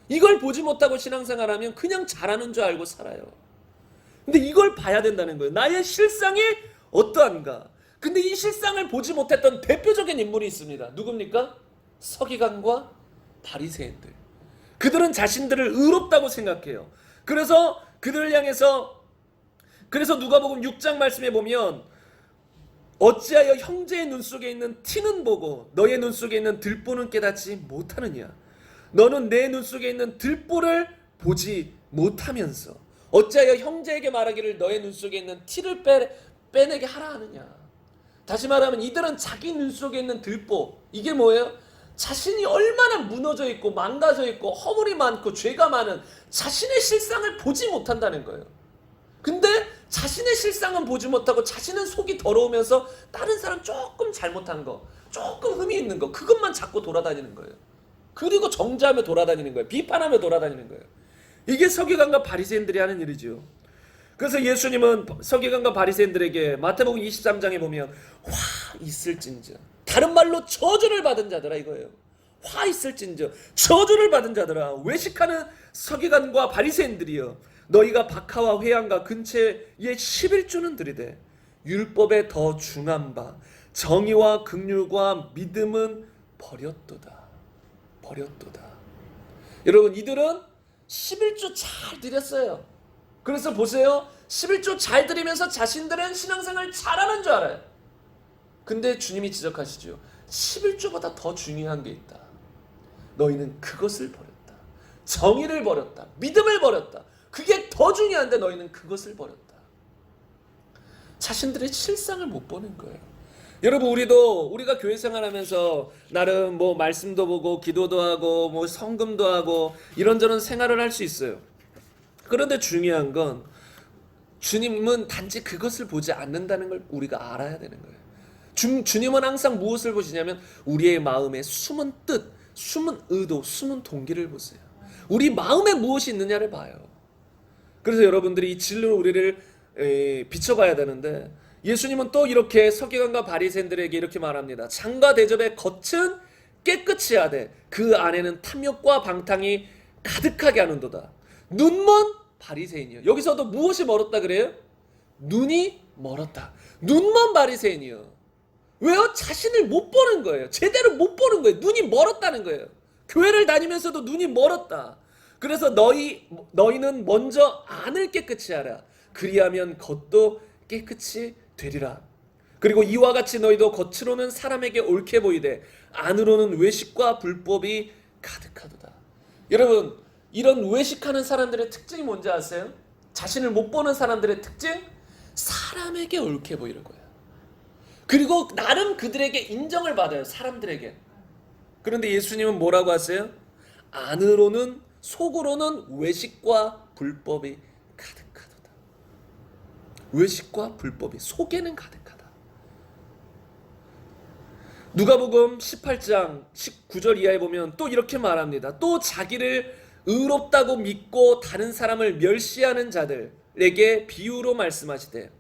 이걸 보지 못하고 신앙생활하면 그냥 잘하는 줄 알고 살아요. 근데 이걸 봐야 된다는 거예요. 나의 실상이 어떠한가. 근데 이 실상을 보지 못했던 대표적인 인물이 있습니다. 누굽니까? 서기관과 바리새인들. 그들은 자신들을 의롭다고 생각해요. 그래서 그들을 향해서, 그래서 누가복음 6장 말씀에 보면 어찌하여 형제의 눈 속에 있는 티는 보고 너의 눈 속에 있는 들보는 깨닫지 못하느냐? 너는 내 눈 속에 있는 들보를 보지 못하면서 어찌하여 형제에게 말하기를 너의 눈 속에 있는 티를 빼내게 하라 하느냐? 다시 말하면 이들은 자기 눈 속에 있는 들보, 이게 뭐예요? 자신이 얼마나 무너져 있고 망가져 있고 허물이 많고 죄가 많은 자신의 실상을 보지 못한다는 거예요. 근데 자신의 실상은 보지 못하고 자신은 속이 더러우면서 다른 사람 조금 잘못한 거, 조금 흠이 있는 거, 그것만 잡고 돌아다니는 거예요. 그리고 정죄하며 돌아다니는 거예요. 비판하며 돌아다니는 거예요. 이게 서기관과 바리새인들이 하는 일이죠. 그래서 예수님은 서기관과 바리새인들에게 마태복음 23장에 보면 화 있을진저, 다른 말로 저주를 받은 자들아 이거예요. 화 있을진저 저주를 받은 자들아 외식하는 서기관과 바리새인들이여 너희가 박하와 회당과 근처에 11조는 들이되 율법에 더 중한 바 정의와 긍휼과 믿음은 버렸도다. 여러분 이들은 11조 잘 드렸어요. 그래서 보세요. 11조 잘 드리면서 자신들은 신앙생활 잘하는 줄 알아요. 근데 주님이 지적하시죠. 11조보다 더 중요한 게 있다. 너희는 그것을 버렸다. 정의를 버렸다. 믿음을 버렸다. 그게 더 중요한데 너희는 그것을 버렸다. 자신들의 실상을 못 보는 거예요. 여러분 우리가 교회 생활하면서 나름 뭐 말씀도 보고 기도도 하고 뭐 성금도 하고 이런저런 생활을 할 수 있어요. 그런데 중요한 건 주님은 단지 그것을 보지 않는다는 걸 우리가 알아야 되는 거예요. 주님은 항상 무엇을 보시냐면 우리의 마음의 숨은 뜻, 숨은 의도, 숨은 동기를 보세요. 우리 마음에 무엇이 있느냐를 봐요. 그래서 여러분들이 이 진리로 우리를 비춰봐야 되는데 예수님은 또 이렇게 서기관과 바리새인들에게 이렇게 말합니다. 장과 대접의 겉은 깨끗이 하되 그 안에는 탐욕과 방탕이 가득하게 하는도다. 눈먼 바리새인이요. 여기서도 무엇이 멀었다 그래요? 눈이 멀었다. 눈먼 바리새인이요. 왜요? 자신을 못 보는 거예요. 제대로 못 보는 거예요. 눈이 멀었다는 거예요. 교회를 다니면서도 눈이 멀었다. 그래서 너희는 먼저 안을 깨끗이 하라. 그리하면 겉도 깨끗이 되리라. 그리고 이와 같이 너희도 겉으로는 사람에게 옳게 보이되 안으로는 외식과 불법이 가득하도다. 여러분 이런 외식하는 사람들의 특징이 뭔지 아세요? 자신을 못 보는 사람들의 특징? 사람에게 옳게 보이는 거예요. 그리고 나름 그들에게 인정을 받아요. 사람들에게. 그런데 예수님은 뭐라고 하세요? 안으로는 속으로는 외식과 불법이 가득하도다. 외식과 불법이 속에는 가득하다. 누가복음 18장 19절 이하에 보면 또 이렇게 말합니다. 또 자기를 의롭다고 믿고 다른 사람을 멸시하는 자들에게 비유로 말씀하시되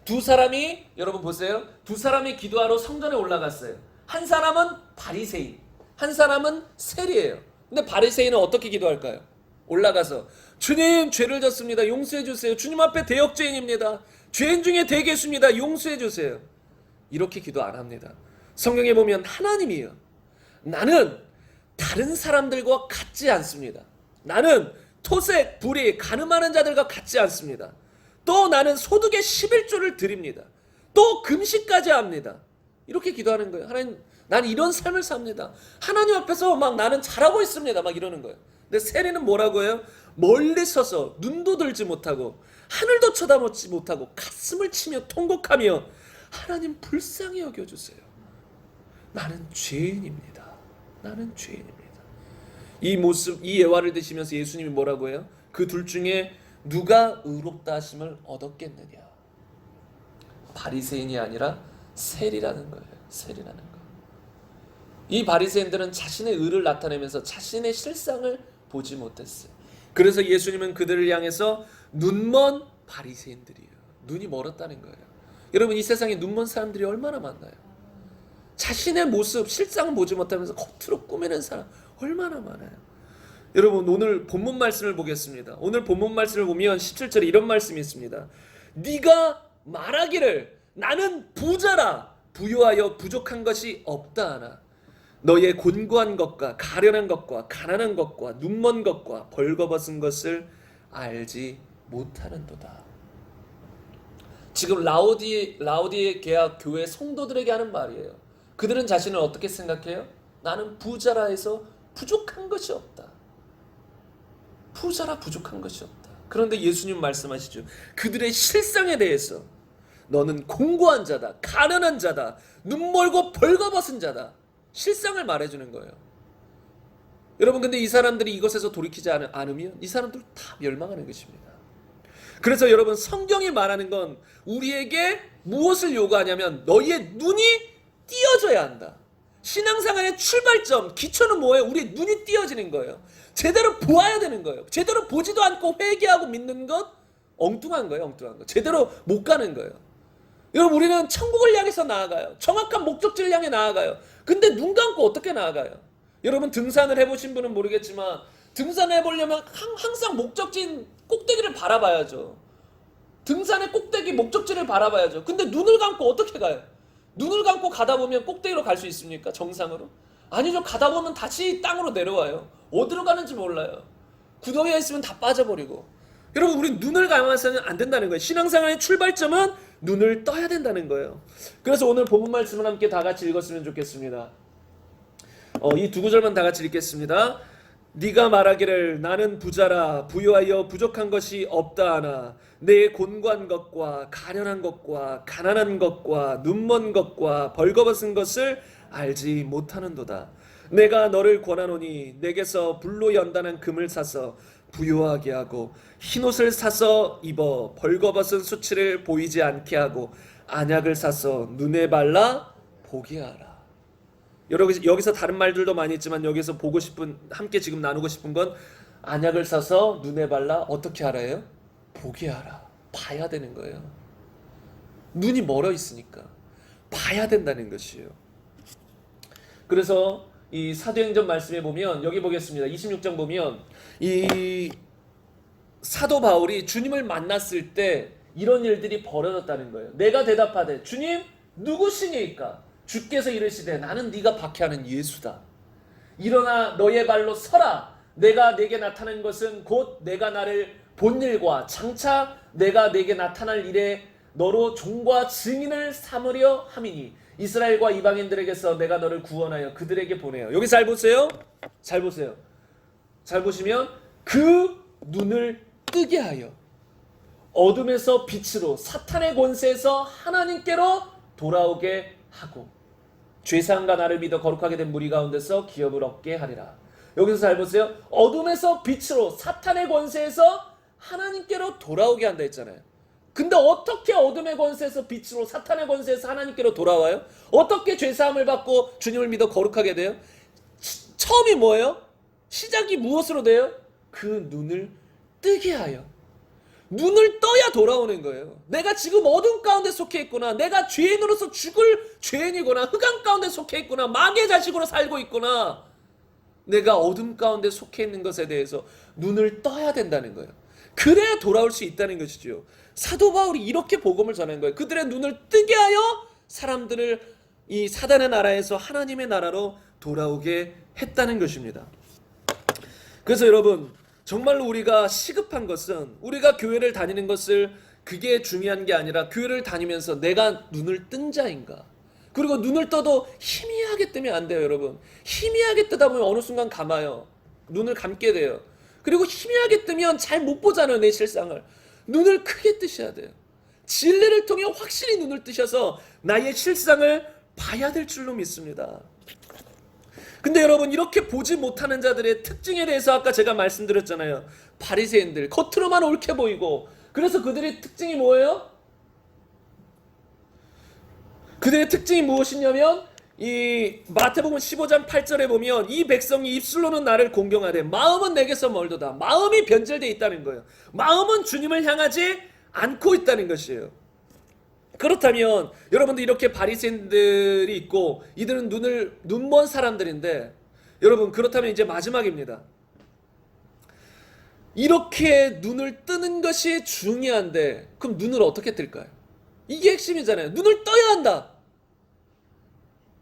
두 사람이 여러분 보세요. 두 사람이 기도하러 성전에 올라갔어요. 한 사람은 바리새인, 한 사람은 세리예요. 근데 바리새인은 어떻게 기도할까요? 올라가서 주님 죄를 졌습니다. 용서해 주세요. 주님 앞에 대역죄인입니다. 죄인 중에 대개수입니다. 용서해 주세요. 이렇게 기도 안 합니다. 성경에 보면 하나님이요. 나는 다른 사람들과 같지 않습니다. 나는 토색, 불의, 가늠하는 자들과 같지 않습니다. 또 나는 소득의 11조를 드립니다. 또 금식까지 합니다. 이렇게 기도하는 거예요. 하나님, 난 이런 삶을 삽니다. 하나님 앞에서 막 나는 잘하고 있습니다. 막 이러는 거예요. 근데 세리는 뭐라고 해요? 멀리 서서 눈도 들지 못하고 하늘도 쳐다보지 못하고 가슴을 치며 통곡하며 하나님 불쌍히 여겨주세요. 나는 죄인입니다. 나는 죄인입니다. 이 모습, 이 예화를 드시면서 예수님이 뭐라고 해요? 그 둘 중에 누가 의롭다 하심을 얻었겠느냐? 바리새인이 아니라 세리라는 거예요. 세리라는 거. 이 바리새인들은 자신의 의를 나타내면서 자신의 실상을 보지 못했어요. 그래서 예수님은 그들을 향해서 눈먼 바리새인들이에요. 눈이 멀었다는 거예요. 여러분 이 세상에 눈먼 사람들이 얼마나 많나요? 자신의 모습, 실상을 보지 못하면서 겉으로 꾸미는 사람 얼마나 많아요. 여러분 오늘 본문 말씀을 보겠습니다. 오늘 본문 말씀을 보면 17절에 이런 말씀이 있습니다. 네가 말하기를 나는 부자라 부유하여 부족한 것이 없다 하나 너의 곤고한 것과 가련한 것과 가난한 것과 눈먼 것과 벌거벗은 것을 알지 못하는도다. 지금 라오디에 계약 교회 성도들에게 하는 말이에요. 그들은 자신을 어떻게 생각해요? 나는 부자라 해서 부족한 것이 없다. 부자라 부족한 것이 없다. 그런데 예수님 말씀하시죠. 그들의 실상에 대해서 너는 공고한 자다, 가난한 자다, 눈멀고 벌거벗은 자다. 실상을 말해주는 거예요. 여러분 근데 이 사람들이 이것에서 돌이키지 않으면 이 사람들 다 멸망하는 것입니다. 그래서 여러분 성경이 말하는 건 우리에게 무엇을 요구하냐면 너희의 눈이 띄어져야 한다. 신앙생활의 출발점, 기초는 뭐예요? 우리의 눈이 띄어지는 거예요. 제대로 보아야 되는 거예요. 제대로 보지도 않고 회개하고 믿는 것 엉뚱한 거예요. 엉뚱한 거. 제대로 못 가는 거예요. 여러분 우리는 천국을 향해서 나아가요. 정확한 목적지를 향해 나아가요. 근데 눈 감고 어떻게 나아가요? 여러분 등산을 해보신 분은 모르겠지만 등산을 해보려면 항상 목적지인 꼭대기를 바라봐야죠. 등산의 꼭대기 목적지를 바라봐야죠. 근데 눈을 감고 어떻게 가요? 눈을 감고 가다 보면 꼭대기로 갈 수 있습니까? 정상으로? 아니죠. 가다 보면 다시 땅으로 내려와요. 어디로 가는지 몰라요. 구덩이에 있으면 다 빠져버리고. 여러분 우리 눈을 감아서는 안 된다는 거예요. 신앙생활의 출발점은 눈을 떠야 된다는 거예요. 그래서 오늘 본문 말씀을 함께 다 같이 읽었으면 좋겠습니다. 이 두 구절만 다 같이 읽겠습니다. 네가 말하기를 나는 부자라 부유하여 부족한 것이 없다 하나 내 곤고한 것과 가련한 것과 가난한 것과 눈먼 것과 벌거벗은 것을 알지 못하는도다. 내가 너를 권하노니 내게서 불로 연단한 금을 사서 부유하게 하고 흰옷을 사서 입어 벌거벗은 수치를 보이지 않게 하고 안약을 사서 눈에 발라 보게 하라. 여기서 다른 말들도 많이 있지만 여기서 보고 싶은 함께 지금 나누고 싶은 건 안약을 사서 눈에 발라 어떻게 하라예요? 보게 하라. 봐야 되는 거예요. 눈이 멀어 있으니까 봐야 된다는 것이에요. 그래서 이 사도행전 말씀에 보면 여기 보겠습니다. 26장 보면 이 사도 바울이 주님을 만났을 때 이런 일들이 벌어졌다는 거예요. 내가 대답하되 주님 누구시니까? 주께서 이르시되 나는 네가 박해하는 예수다. 일어나 너의 발로 서라. 내가 내게 나타난 것은 곧 내가 나를 본 일과 장차 내가 내게 나타날 일에 너로 종과 증인을 삼으려 함이니 이스라엘과 이방인들에게서 내가 너를 구원하여 그들에게 보내요. 여기 잘 보세요. 잘 보세요. 잘 보시면 그 눈을 뜨게 하여 어둠에서 빛으로 사탄의 권세에서 하나님께로 돌아오게 하고 죄사함과 나를 믿어 거룩하게 된 무리 가운데서 기업을 얻게 하리라. 여기서 잘 보세요. 어둠에서 빛으로 사탄의 권세에서 하나님께로 돌아오게 한다 했잖아요. 근데 어떻게 어둠의 권세에서 빛으로 사탄의 권세에서 하나님께로 돌아와요? 어떻게 죄사함을 받고 주님을 믿어 거룩하게 돼요? 처음이 뭐예요? 시작이 무엇으로 돼요? 그 눈을 뜨게 하여. 눈을 떠야 돌아오는 거예요. 내가 지금 어둠 가운데 속해 있구나. 내가 죄인으로서 죽을 죄인이구나. 흑암 가운데 속해 있구나. 마귀의 자식으로 살고 있구나. 내가 어둠 가운데 속해 있는 것에 대해서 눈을 떠야 된다는 거예요. 그래야 돌아올 수 있다는 것이죠. 사도 바울이 이렇게 복음을 전한 거예요. 그들의 눈을 뜨게 하여 사람들을 이 사단의 나라에서 하나님의 나라로 돌아오게 했다는 것입니다. 그래서 여러분 정말로 우리가 시급한 것은 우리가 교회를 다니는 것을 그게 중요한 게 아니라 교회를 다니면서 내가 눈을 뜬 자인가. 그리고 눈을 떠도 희미하게 뜨면 안 돼요. 여러분 희미하게 뜨다 보면 어느 순간 감아요. 눈을 감게 돼요. 그리고 희미하게 뜨면 잘 못 보잖아요. 내 실상을. 눈을 크게 뜨셔야 돼요. 진리를 통해 확실히 눈을 뜨셔서 나의 실상을 봐야 될 줄로 믿습니다. 근데 여러분 이렇게 보지 못하는 자들의 특징에 대해서 아까 제가 말씀드렸잖아요. 바리새인들 겉으로만 옳게 보이고 그래서 그들의 특징이 뭐예요? 그들의 특징이 무엇이냐면 이 마태복음 15장 8절에 보면 이 백성이 입술로는 나를 공경하되 마음은 내게서 멀도다. 마음이 변절되어 있다는 거예요. 마음은 주님을 향하지 않고 있다는 것이에요. 그렇다면 여러분들 이렇게 바리새인들이 있고 이들은 눈먼 사람들인데 여러분 그렇다면 이제 마지막입니다. 이렇게 눈을 뜨는 것이 중요한데 그럼 눈을 어떻게 뜰까요? 이게 핵심이잖아요. 눈을 떠야 한다.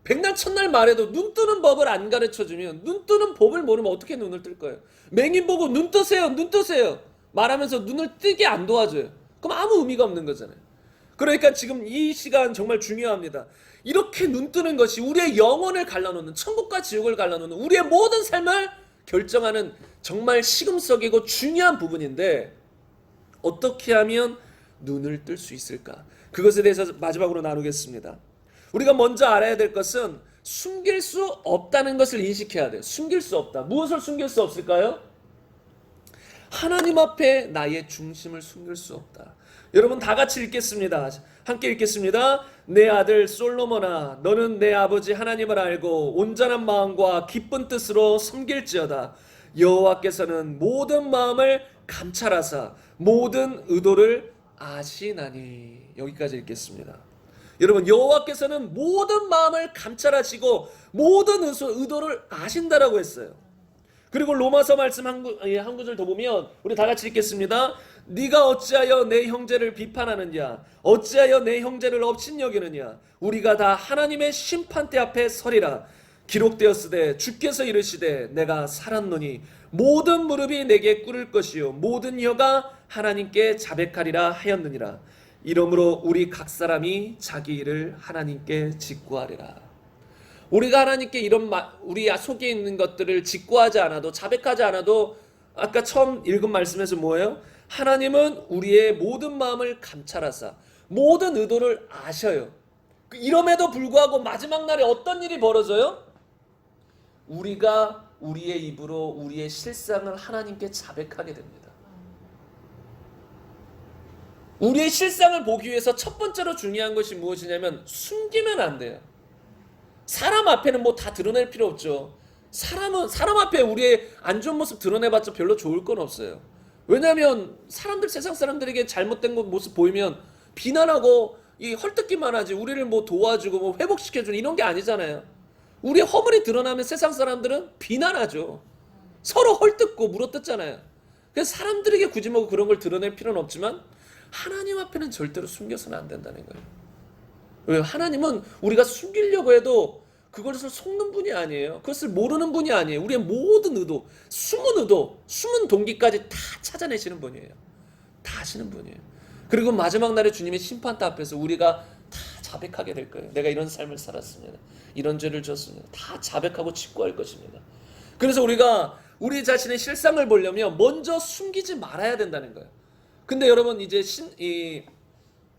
백날 첫날 말해도 눈 뜨는 법을 안 가르쳐주면 눈 뜨는 법을 모르면 어떻게 눈을 뜰 거예요? 맹인 보고 눈 뜨세요 눈 뜨세요 말하면서 눈을 뜨게 안 도와줘요. 그럼 아무 의미가 없는 거잖아요. 그러니까 지금 이 시간 정말 중요합니다. 이렇게 눈 뜨는 것이 우리의 영혼을 갈라놓는 천국과 지옥을 갈라놓는 우리의 모든 삶을 결정하는 정말 시금석이고 중요한 부분인데 어떻게 하면 눈을 뜰 수 있을까? 그것에 대해서 마지막으로 나누겠습니다. 우리가 먼저 알아야 될 것은 숨길 수 없다는 것을 인식해야 돼요. 숨길 수 없다. 무엇을 숨길 수 없을까요? 하나님 앞에 나의 중심을 숨길 수 없다. 여러분 다 같이 읽겠습니다. 함께 읽겠습니다. 내 아들 솔로몬아 너는 내 아버지 하나님을 알고 온전한 마음과 기쁜 뜻으로 섬길지어다. 여호와께서는 모든 마음을 감찰하사 모든 의도를 아시나니. 여기까지 읽겠습니다. 여러분, 여호와께서는 모든 마음을 감찰하시고 모든 의도를 아신다라고 했어요. 그리고 로마서 말씀 한 구절 더 보면 우리 다 같이 읽겠습니다. 네가 어찌하여 내 형제를 비판하느냐, 어찌하여 내 형제를 업신여기느냐, 우리가 다 하나님의 심판대 앞에 서리라. 기록되었으되 주께서 이르시되 내가 살았노니 모든 무릎이 내게 꿇을 것이요 모든 혀가 하나님께 자백하리라 하였느니라. 이러므로 우리 각 사람이 자기 일을 하나님께 직구하리라. 우리가 하나님께 우리 속에 있는 것들을 직구하지 않아도, 자백하지 않아도, 아까 처음 읽은 말씀에서 뭐예요? 하나님은 우리의 모든 마음을 감찰하사 모든 의도를 아셔요. 이럼에도 불구하고 마지막 날에 어떤 일이 벌어져요? 우리가 우리의 입으로 우리의 실상을 하나님께 자백하게 됩니다. 우리의 실상을 보기 위해서 첫 번째로 중요한 것이 무엇이냐면 숨기면 안 돼요. 사람 앞에는 뭐 다 드러낼 필요 없죠. 사람 앞에 우리의 안 좋은 모습 드러내봤자 별로 좋을 건 없어요. 왜냐하면 세상 사람들에게 잘못된 모습 보이면 비난하고 헐뜯기만 하지, 우리를 뭐 도와주고 뭐 회복시켜주는 이런 게 아니잖아요. 우리의 허물이 드러나면 세상 사람들은 비난하죠. 서로 헐뜯고 물어뜯잖아요. 그래서 사람들에게 굳이 뭐 그런 걸 드러낼 필요는 없지만 하나님 앞에는 절대로 숨겨서는 안 된다는 거예요. 왜요? 하나님은 우리가 숨기려고 해도 그것을 속는 분이 아니에요. 그것을 모르는 분이 아니에요. 우리의 모든 의도, 숨은 동기까지 다 찾아내시는 분이에요. 다 아시는 분이에요. 그리고 마지막 날에 주님의 심판대 앞에서 우리가 다 자백하게 될 거예요. 내가 이런 삶을 살았습니다. 이런 죄를 졌습니다. 다 자백하고 직구할 것입니다. 그래서 우리가 우리 자신의 실상을 보려면 먼저 숨기지 말아야 된다는 거예요. 근데 여러분, 이제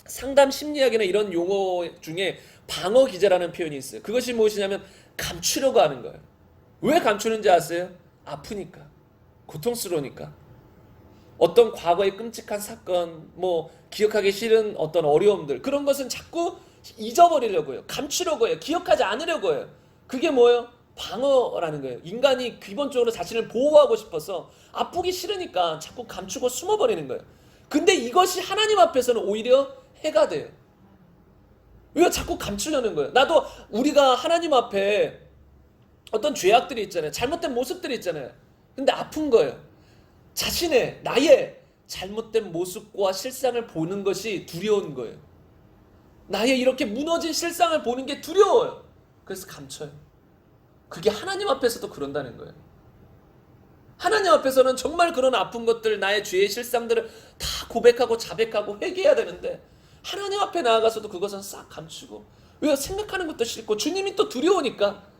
상담 심리학이나 이런 용어 중에 방어 기제라는 표현이 있어요. 그것이 무엇이냐면 감추려고 하는 거예요. 왜 감추는지 아세요? 아프니까, 고통스러우니까. 어떤 과거의 끔찍한 사건, 뭐 기억하기 싫은 어떤 어려움들, 그런 것은 자꾸 잊어버리려고 해요. 감추려고 해요. 기억하지 않으려고 해요. 그게 뭐예요? 방어라는 거예요. 인간이 기본적으로 자신을 보호하고 싶어서 아프기 싫으니까 자꾸 감추고 숨어버리는 거예요. 근데 이것이 하나님 앞에서는 오히려 해가 돼요. 왜 자꾸 감추려는 거예요? 우리가 하나님 앞에 어떤 죄악들이 있잖아요. 잘못된 모습들이 있잖아요. 근데 아픈 거예요. 나의 잘못된 모습과 실상을 보는 것이 두려운 거예요. 나의 이렇게 무너진 실상을 보는 게 두려워요. 그래서 감춰요. 그게 하나님 앞에서도 그런다는 거예요. 하나님 앞에서는 정말 그런 아픈 것들, 나의 죄의 실상들을 다 고백하고 자백하고 회개해야 되는데 하나님 앞에 나아가서도 그것은 싹 감추고, 왜? 생각하는 것도 싫고 주님이 또 두려우니까.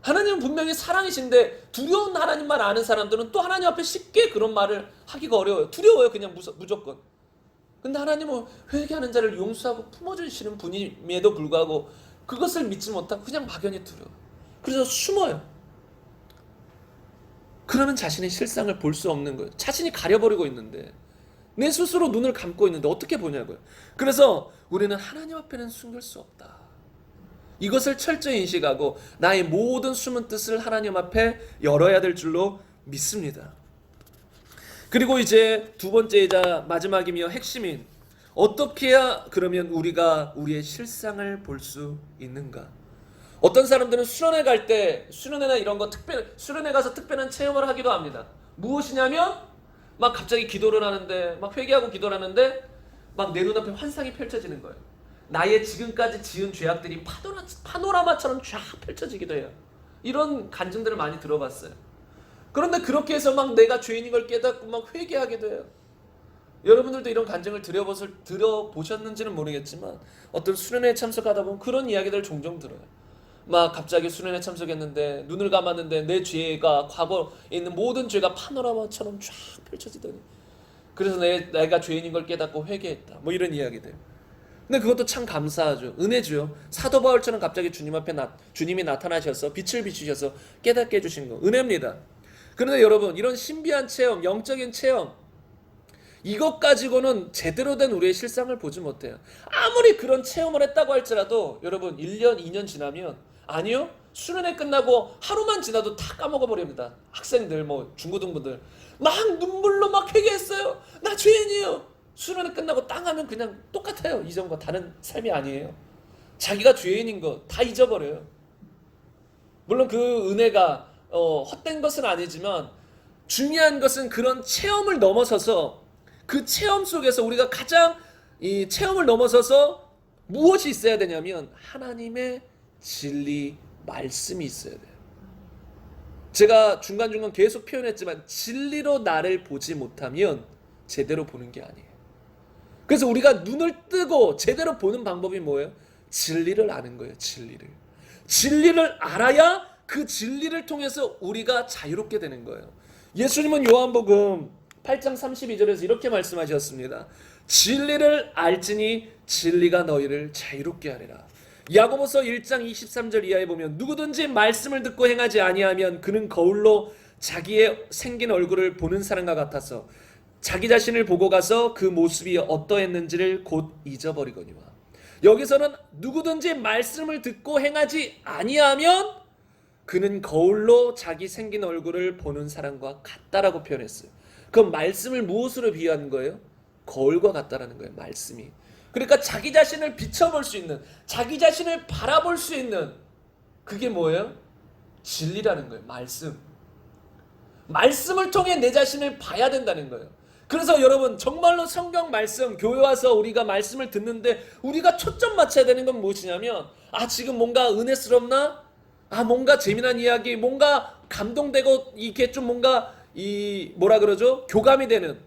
하나님은 분명히 사랑이신데 두려운 하나님만 아는 사람들은 또 하나님 앞에 쉽게 그런 말을 하기가 어려워요. 두려워요, 그냥 무조건. 근데 하나님은 회개하는 자를 용서하고 품어주시는 분임에도 불구하고 그것을 믿지 못하고 그냥 막연히 두려워요. 그래서 숨어요. 그러면 자신의 실상을 볼 수 없는 거예요. 자신이 가려버리고 있는데, 내 스스로 눈을 감고 있는데 어떻게 보냐고요. 그래서 우리는 하나님 앞에는 숨길 수 없다. 이것을 철저히 인식하고 나의 모든 숨은 뜻을 하나님 앞에 열어야 될 줄로 믿습니다. 그리고 이제 두 번째이자 마지막이며 핵심인, 어떻게 해야 그러면 우리가 우리의 실상을 볼 수 있는가? 어떤 사람들은 수련회나 이런 거 수련회 가서 특별한 체험을 하기도 합니다. 무엇이냐면 막 갑자기 기도를 하는데, 막 회개하고 기도를 하는데 막 내 눈앞에 환상이 펼쳐지는 거예요. 나의 지금까지 지은 죄악들이 파노라마처럼 쫙 펼쳐지기도 해요. 이런 간증들을 많이 들어봤어요. 그런데 그렇게 해서 막 내가 죄인인 걸 깨닫고 막 회개하기도 해요. 여러분들도 이런 간증을 들어보셨는지는 모르겠지만 어떤 수련회에 참석하다 보면 그런 이야기들을 종종 들어요. 막 갑자기 수련회 참석했는데 눈을 감았는데 내 죄가, 과거에 있는 모든 죄가 파노라마처럼 쫙 펼쳐지더니, 그래서 내가 죄인인 걸 깨닫고 회개했다, 뭐 이런 이야기들. 근데 그것도 참 감사하죠. 은혜죠. 사도 바울처럼 갑자기 주님이 나타나셔서 빛을 비추셔서 깨닫게 해주신 거, 은혜입니다. 그런데 여러분, 이런 신비한 체험, 영적인 체험, 이것 가지고는 제대로 된 우리의 실상을 보지 못해요. 아무리 그런 체험을 했다고 할지라도 여러분 1년, 2년 지나면, 아니요, 수련회 끝나고 하루만 지나도 다 까먹어버립니다. 학생들, 뭐 중고등부들 막 눈물로 막 회개했어요. 나 죄인이에요. 수련회 끝나고 땅 하면 그냥 똑같아요. 이전과 다른 삶이 아니에요. 자기가 죄인인 거 다 잊어버려요. 물론 그 은혜가 헛된 것은 아니지만 중요한 것은 그런 체험을 넘어서서 그 체험 속에서 우리가 가장 이 체험을 넘어서서 무엇이 있어야 되냐면 하나님의 진리 말씀이 있어야 돼요. 제가 중간중간 계속 표현했지만 진리로 나를 보지 못하면 제대로 보는 게 아니에요. 그래서 우리가 눈을 뜨고 제대로 보는 방법이 뭐예요? 진리를 아는 거예요. 진리를 알아야 그 진리를 통해서 우리가 자유롭게 되는 거예요. 예수님은 요한복음 8장 32절에서 이렇게 말씀하셨습니다. 진리를 알지니 진리가 너희를 자유롭게 하리라. 야고보서 1장 23절 이하에 보면 누구든지 말씀을 듣고 행하지 아니하면 그는 거울로 자기의 생긴 얼굴을 보는 사람과 같아서 자기 자신을 보고 가서 그 모습이 어떠했는지를 곧 잊어버리거니와. 여기서는 누구든지 말씀을 듣고 행하지 아니하면 그는 거울로 자기 생긴 얼굴을 보는 사람과 같다라고 표현했어요. 그 말씀을 무엇으로 비유한 거예요? 거울과 같다라는 거예요. 말씀이. 그러니까 자기 자신을 비춰볼 수 있는, 자기 자신을 바라볼 수 있는 그게 뭐예요? 진리라는 거예요. 말씀을 통해 내 자신을 봐야 된다는 거예요. 그래서 여러분 정말로 성경 말씀 교회 와서 우리가 말씀을 듣는데 우리가 초점 맞춰야 되는 건 무엇이냐면 지금 뭔가 은혜스럽나? 뭔가 재미난 이야기, 뭔가 감동되고 이게 좀 뭔가 뭐라 그러죠? 교감이 되는,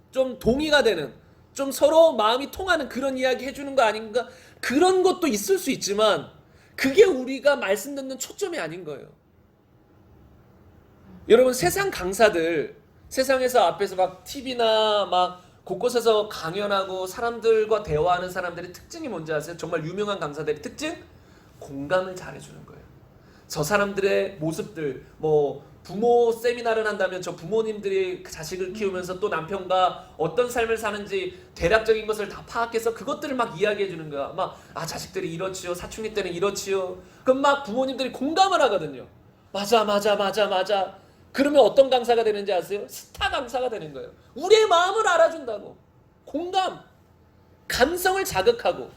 좀 동의가 되는, 좀 서로 마음이 통하는 그런 이야기 해주는 거 아닌가? 그런 것도 있을 수 있지만 그게 우리가 말씀 듣는 초점이 아닌 거예요. 여러분 세상 강사들, 세상에서 앞에서 막 TV나 막 곳곳에서 강연하고 사람들과 대화하는 사람들의 특징이 뭔지 아세요? 정말 유명한 강사들의 특징? 공감을 잘해주는 거예요. 저 사람들의 모습들, 뭐 부모 세미나를 한다면 저 부모님들이 자식을 키우면서 또 남편과 어떤 삶을 사는지 대략적인 것을 다 파악해서 그것들을 막 이야기해 주는 거야. 막 자식들이 이렇지요, 사춘기 때는 이렇지요. 그럼 막 부모님들이 공감을 하거든요. 맞아. 그러면 어떤 강사가 되는지 아세요? 스타 강사가 되는 거예요. 우리의 마음을 알아준다고. 공감, 감성을 자극하고.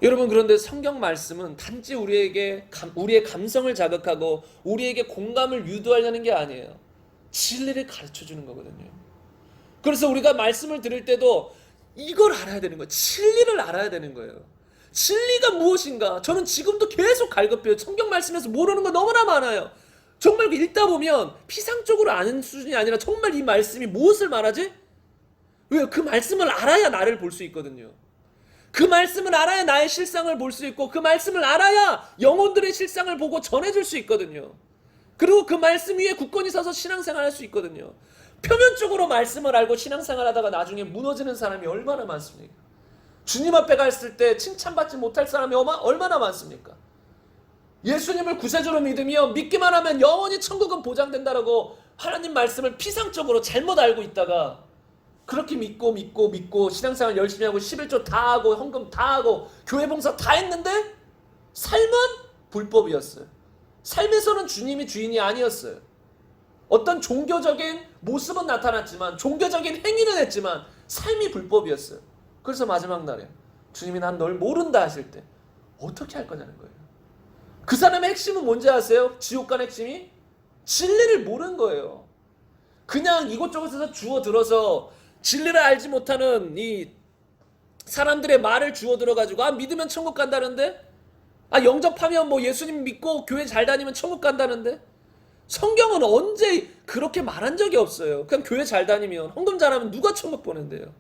여러분 그런데 성경 말씀은 단지 우리의 감성을 자극하고 우리에게 공감을 유도하려는 게 아니에요. 진리를 가르쳐주는 거거든요. 그래서 우리가 말씀을 들을 때도 이걸 알아야 되는 거예요. 진리를 알아야 되는 거예요. 진리가 무엇인가? 저는 지금도 계속 갈급해요. 성경 말씀에서 모르는 거 너무나 많아요. 정말 읽다 보면 피상적으로 아는 수준이 아니라 정말 이 말씀이 무엇을 말하지? 왜요? 그 말씀을 알아야 나를 볼 수 있거든요. 그 말씀을 알아야 나의 실상을 볼 수 있고 그 말씀을 알아야 영혼들의 실상을 보고 전해줄 수 있거든요. 그리고 그 말씀 위에 굳건히 서서 신앙생활 할 수 있거든요. 표면적으로 말씀을 알고 신앙생활 하다가 나중에 무너지는 사람이 얼마나 많습니까? 주님 앞에 갔을 때 칭찬받지 못할 사람이 얼마나 많습니까? 예수님을 구세주로 믿으며 믿기만 하면 영원히 천국은 보장된다라고 하나님 말씀을 피상적으로 잘못 알고 있다가 그렇게 믿고 신앙생활 열심히 하고 11조 다 하고 헌금 다 하고 교회 봉사 다 했는데 삶은 불법이었어요. 삶에서는 주님이 주인이 아니었어요. 어떤 종교적인 모습은 나타났지만 종교적인 행위는 했지만 삶이 불법이었어요. 그래서 마지막 날에 주님이 난 널 모른다 하실 때 어떻게 할 거냐는 거예요. 그 사람의 핵심은 뭔지 아세요? 지옥 간 핵심이? 진리를 모르는 거예요. 그냥 이곳저곳에서 주워 들어서 진리를 알지 못하는 이 사람들의 말을 주워 들어가지고 믿으면 천국 간다는데 영접하면 뭐 예수님 믿고 교회 잘 다니면 천국 간다는데 성경은 언제 그렇게 말한 적이 없어요. 그냥 교회 잘 다니면 헌금 잘하면 누가 천국 보낸대요.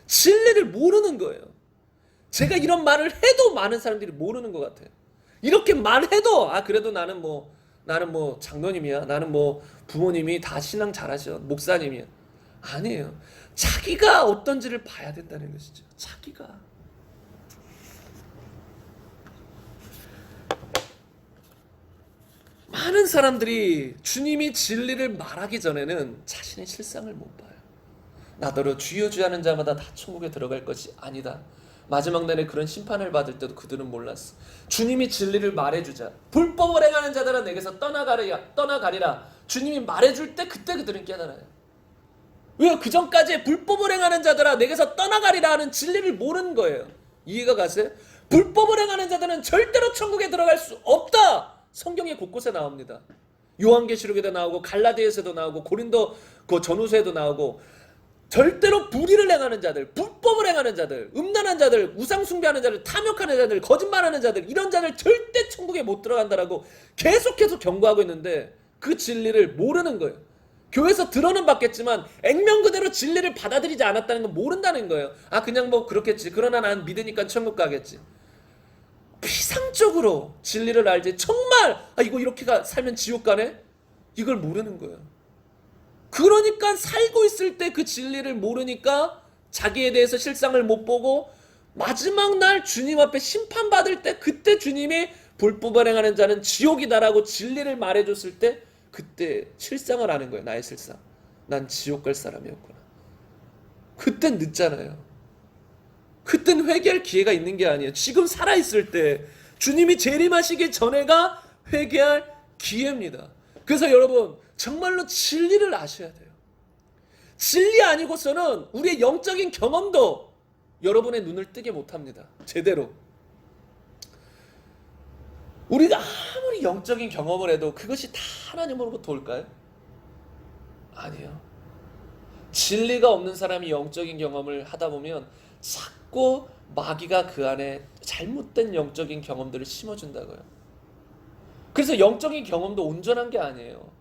진리를 모르는 거예요. 제가 이런 말을 해도 많은 사람들이 모르는 것 같아요. 이렇게 말해도 그래도 나는 뭐 장로님이야, 나는 뭐 부모님이 다 신앙 잘하셔, 목사님이야. 아니에요. 자기가 어떤지를 봐야 된다는 것이죠. 자기가. 많은 사람들이 주님이 진리를 말하기 전에는 자신의 실상을 못 봐요. 나더러 주여 주여 하는 자마다 다 천국에 들어갈 것이 아니다. 마지막 날에 그런 심판을 받을 때도 그들은 몰랐어. 주님이 진리를 말해주자. 불법을 행하는 자들아 내게서 떠나가리라. 주님이 말해줄 때 그때 그들은 깨달아요. 왜 그전까지 불법을 행하는 자들아 내게서 떠나가리라 하는 진리를 모르는 거예요. 이해가 가세요? 불법을 행하는 자들은 절대로 천국에 들어갈 수 없다. 성경에 곳곳에 나옵니다. 요한계시록에도 나오고 갈라디아서도 나오고 고린도 그 전후서에도 나오고 절대로 불의를 행하는 자들, 불법을 행하는 자들, 음란한 자들, 우상 숭배하는 자들, 탐욕하는 자들, 거짓말하는 자들 이런 자들 절대 천국에 못 들어간다라고 계속해서 경고하고 있는데 그 진리를 모르는 거예요. 교회에서 들어는 받겠지만 액면 그대로 진리를 받아들이지 않았다는 건 모른다는 거예요. 아 그냥 뭐 그렇겠지. 그러나 난 믿으니까 천국 가겠지. 피상적으로 진리를 알지 정말 아 이거 이렇게 살면 지옥 가네? 이걸 모르는 거예요. 그러니까 살고 있을 때 그 진리를 모르니까 자기에 대해서 실상을 못 보고 마지막 날 주님 앞에 심판받을 때 그때 주님이 불법을 행하는 자는 지옥이다라고 진리를 말해줬을 때 그때 실상을 아는 거예요. 나의 실상. 난 지옥 갈 사람이었구나. 그땐 늦잖아요. 그땐 회개할 기회가 있는 게 아니에요. 지금 살아있을 때 주님이 재림하시기 전에가 회개할 기회입니다. 그래서 여러분 정말로 진리를 아셔야 돼요. 진리 아니고서는 우리의 영적인 경험도 여러분의 눈을 뜨게 못합니다. 제대로. 우리가 아무리 영적인 경험을 해도 그것이 다 하나님으로부터 올까요? 아니에요. 진리가 없는 사람이 영적인 경험을 하다 보면 자꾸 마귀가 그 안에 잘못된 영적인 경험들을 심어준다고요. 그래서 영적인 경험도 온전한 게 아니에요.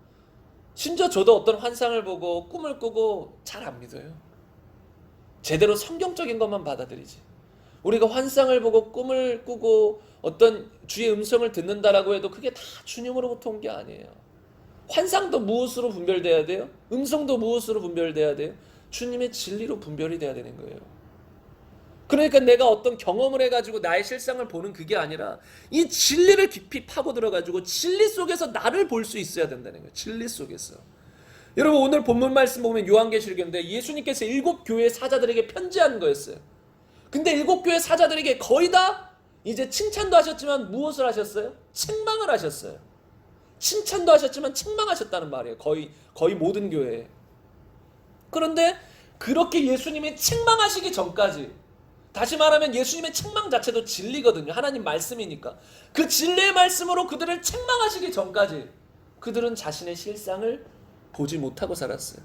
심지어 저도 어떤 환상을 보고 꿈을 꾸고 잘 안 믿어요. 제대로 성경적인 것만 받아들이지. 우리가 환상을 보고 꿈을 꾸고 어떤 주의 음성을 듣는다라고 해도 그게 다 주님으로부터 온 게 아니에요. 환상도 무엇으로 분별돼야 돼요? 음성도 무엇으로 분별돼야 돼요? 주님의 진리로 분별이 돼야 되는 거예요. 그러니까 내가 어떤 경험을 해가지고 나의 실상을 보는 그게 아니라 이 진리를 깊이 파고 들어가지고 진리 속에서 나를 볼 수 있어야 된다는 거예요. 진리 속에서. 여러분 오늘 본문 말씀 보면 요한계시록인데 예수님께서 7교회 사자들에게 편지한 거였어요. 근데 7교회 사자들에게 거의 다 이제 칭찬도 하셨지만 무엇을 하셨어요? 책망을 하셨어요. 칭찬도 하셨지만 책망하셨다는 말이에요. 거의 모든 교회에. 그런데 그렇게 예수님이 책망하시기 전까지 다시 말하면 예수님의 책망 자체도 진리거든요. 하나님 말씀이니까. 그 진리의 말씀으로 그들을 책망하시기 전까지 그들은 자신의 실상을 보지 못하고 살았어요.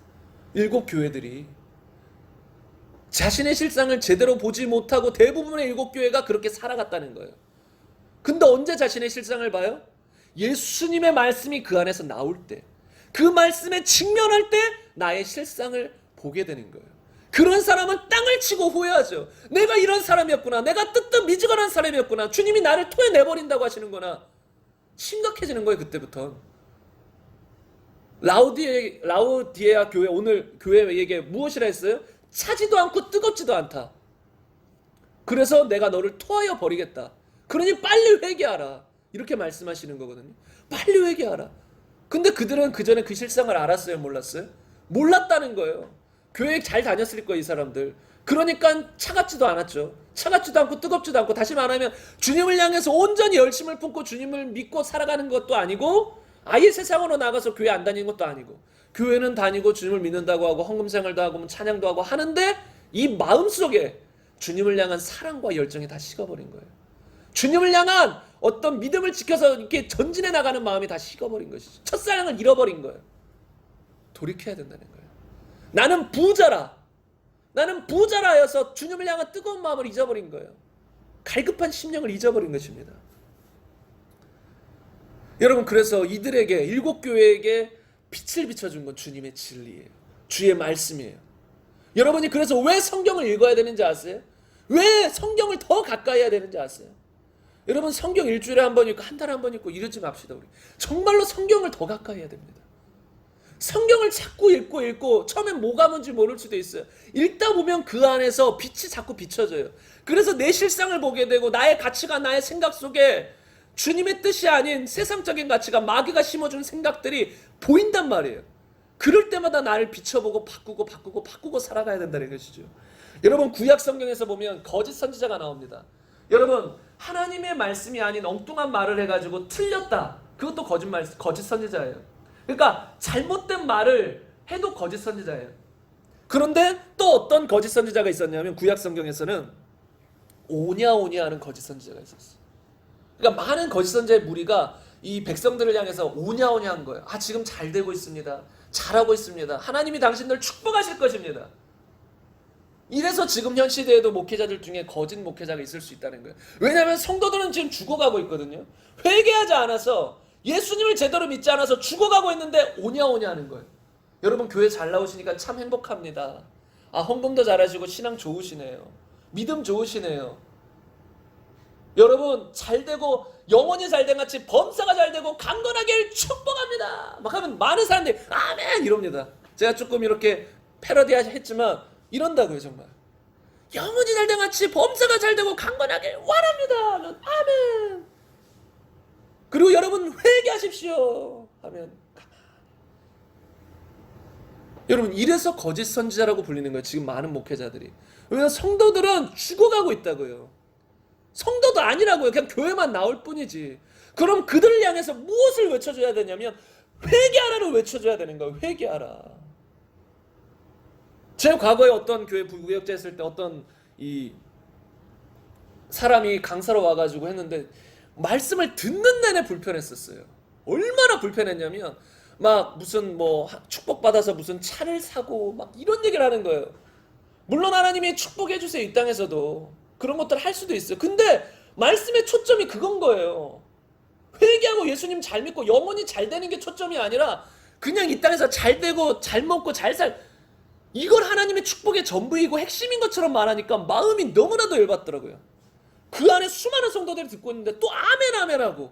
7교회들이 자신의 실상을 제대로 보지 못하고 대부분의 7교회가 그렇게 살아갔다는 거예요. 근데 언제 자신의 실상을 봐요? 예수님의 말씀이 그 안에서 나올 때, 그 말씀에 직면할 때 나의 실상을 보게 되는 거예요. 그런 사람은 땅을 치고 후회하죠. 내가 이런 사람이었구나. 내가 뜨뜻미지근한 사람이었구나. 주님이 나를 토해내버린다고 하시는구나. 심각해지는 거예요. 그때부터. 라우디에아 교회 오늘 교회에게 무엇이라 했어요? 차지도 않고 뜨겁지도 않다. 그래서 내가 너를 토하여 버리겠다. 그러니 빨리 회개하라. 이렇게 말씀하시는 거거든요. 빨리 회개하라. 근데 그들은 그 전에 그 실상을 알았어요? 몰랐어요? 몰랐다는 거예요. 교회 잘 다녔을 거예요, 이 사람들. 그러니까 차갑지도 않았죠. 차갑지도 않고 뜨겁지도 않고 다시 말하면 주님을 향해서 온전히 열심을 품고 주님을 믿고 살아가는 것도 아니고 아예 세상으로 나가서 교회 안 다니는 것도 아니고 교회는 다니고 주님을 믿는다고 하고 헌금생활도 하고 찬양도 하고 하는데 이 마음속에 주님을 향한 사랑과 열정이 다 식어버린 거예요. 주님을 향한 어떤 믿음을 지켜서 이렇게 전진해 나가는 마음이 다 식어버린 것이죠. 첫사랑을 잃어버린 거예요. 돌이켜야 된다는 거예요. 나는 부자라여서 주님을 향한 뜨거운 마음을 잊어버린 거예요. 갈급한 심령을 잊어버린 것입니다. 여러분 그래서 이들에게 7교회에게 빛을 비춰준 건 주님의 진리예요. 주의 말씀이에요. 여러분이 그래서 왜 성경을 읽어야 되는지 아세요? 왜 성경을 더 가까이 해야 되는지 아세요? 여러분 성경 일주일에 한 번 읽고 한 달에 한 번 읽고 이러지 맙시다. 우리 정말로 성경을 더 가까이 해야 됩니다. 성경을 자꾸 읽고 처음엔 뭐가 뭔지 모를 수도 있어요. 읽다 보면 그 안에서 빛이 자꾸 비춰져요. 그래서 내 실상을 보게 되고 나의 가치가 나의 생각 속에 주님의 뜻이 아닌 세상적인 가치가 마귀가 심어준 생각들이 보인단 말이에요. 그럴 때마다 나를 비춰보고 바꾸고 살아가야 된다는 것이죠. 여러분 구약 성경에서 보면 거짓 선지자가 나옵니다. 여러분 하나님의 말씀이 아닌 엉뚱한 말을 해가지고 틀렸다. 그것도 거짓 선지자예요. 그러니까 잘못된 말을 해도 거짓 선지자예요. 그런데 또 어떤 거짓 선지자가 있었냐면 구약 성경에서는 오냐오냐 하는 거짓 선지자가 있었어요. 그러니까 많은 거짓 선지자의 무리가 이 백성들을 향해서 오냐오냐 한 거예요. 아, 지금 잘 되고 있습니다. 잘하고 있습니다. 하나님이 당신들 축복하실 것입니다. 이래서 지금 현 시대에도 목회자들 중에 거짓 목회자가 있을 수 있다는 거예요. 왜냐하면 성도들은 지금 죽어가고 있거든요. 회개하지 않아서, 예수님을 제대로 믿지 않아서 죽어가고 있는데 오냐오냐 하는 거예요. 여러분, 교회 잘 나오시니까 참 행복합니다. 아, 헌금도 잘하시고 신앙 좋으시네요. 믿음 좋으시네요. 여러분, 잘되고 영혼이 잘된 같이 범사가 잘되고 강건하길 축복합니다 막 하면 많은 사람들이 아멘 이럽니다. 제가 조금 이렇게 패러디 했지만 이런다고요. 정말 영혼이 잘된 같이 범사가 잘되고 강건하길 원합니다 하면 아멘. 그리고 여러분 회개하십시오 하면 가만. 여러분, 이래서 거짓 선지자라고 불리는 거예요. 지금 많은 목회자들이. 왜냐하면 성도들은 죽어가고 있다고요. 성도도 아니라고요. 그냥 교회만 나올 뿐이지. 그럼 그들을 향해서 무엇을 외쳐줘야 되냐면 회개하라를 외쳐줘야 되는 거예요. 회개하라. 제가 과거에 어떤 교회 부교역자 했을 때 어떤 이 사람이 강사로 와가지고 했는데 말씀을 듣는 내내 불편했었어요. 얼마나 불편했냐면 막 무슨 뭐 축복받아서 무슨 차를 사고 막 이런 얘기를 하는 거예요. 물론 하나님이 축복해 주세요. 이 땅에서도 그런 것들을 할 수도 있어요. 근데 말씀의 초점이 그건 거예요. 회개하고 예수님 잘 믿고 영혼이 잘 되는 게 초점이 아니라 그냥 이 땅에서 잘 되고 잘 먹고 잘 살, 이걸 하나님의 축복의 전부이고 핵심인 것처럼 말하니까 마음이 너무나도 열받더라고요. 그 안에 수많은 성도들이 듣고 있는데 또 아멘 아멘 하고,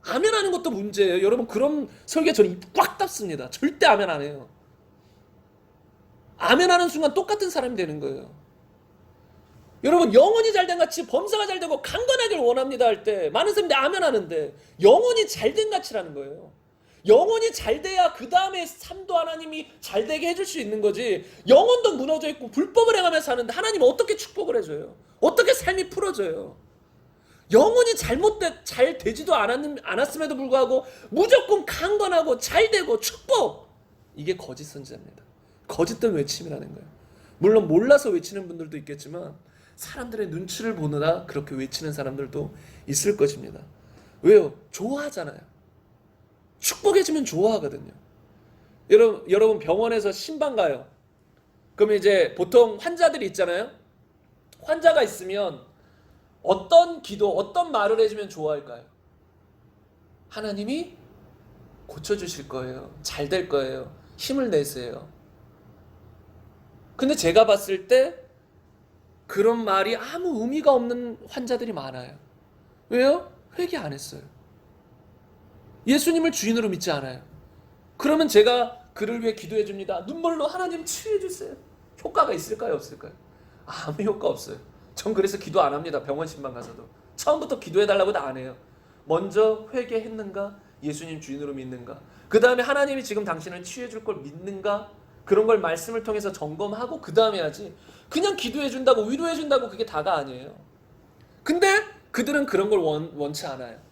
아멘 하는 것도 문제예요. 여러분, 그런 설교 저는 입 꽉 닫습니다. 절대 아멘 안 해요. 아멘 하는 순간 똑같은 사람이 되는 거예요. 여러분, 영혼이 잘된 같이 범사가 잘되고 강건하길 원합니다 할 때 많은 사람들이 아멘 하는데 영혼이 잘된 같이라는 거예요. 영혼이 잘돼야 그 다음에 삶도 하나님이 잘되게 해줄 수 있는 거지. 영혼도 무너져 있고 불법을 행하며 사는데 하나님은 어떻게 축복을 해줘요? 어떻게 삶이 풀어져요? 영혼이 잘 되지도 않았음에도 불구하고 무조건 강건하고 잘되고 축복, 이게 거짓 선지자입니다. 거짓된 외침이라는 거예요. 물론 몰라서 외치는 분들도 있겠지만 사람들의 눈치를 보느라 그렇게 외치는 사람들도 있을 것입니다. 왜요? 좋아하잖아요. 축복해주면 좋아하거든요. 여러분 병원에서 신방 가요. 그러면 이제 보통 환자들이 있잖아요. 환자가 있으면 어떤 기도, 어떤 말을 해주면 좋아할까요? 하나님이 고쳐주실 거예요. 잘 될 거예요. 힘을 내세요. 근데 제가 봤을 때 그런 말이 아무 의미가 없는 환자들이 많아요. 왜요? 회개 안 했어요. 예수님을 주인으로 믿지 않아요. 그러면 제가 그를 위해 기도해 줍니다. 눈물로 하나님 치유해 주세요. 효과가 있을까요? 없을까요? 아무 효과 없어요. 전 그래서 기도 안 합니다. 병원 신방 가서도. 처음부터 기도해 달라고도 안 해요. 먼저 회개했는가? 예수님 주인으로 믿는가? 그 다음에 하나님이 지금 당신을 치유해 줄 걸 믿는가? 그런 걸 말씀을 통해서 점검하고 그 다음에 하지. 그냥 기도해 준다고 위로해 준다고 그게 다가 아니에요. 근데 그들은 그런 걸 원치 않아요.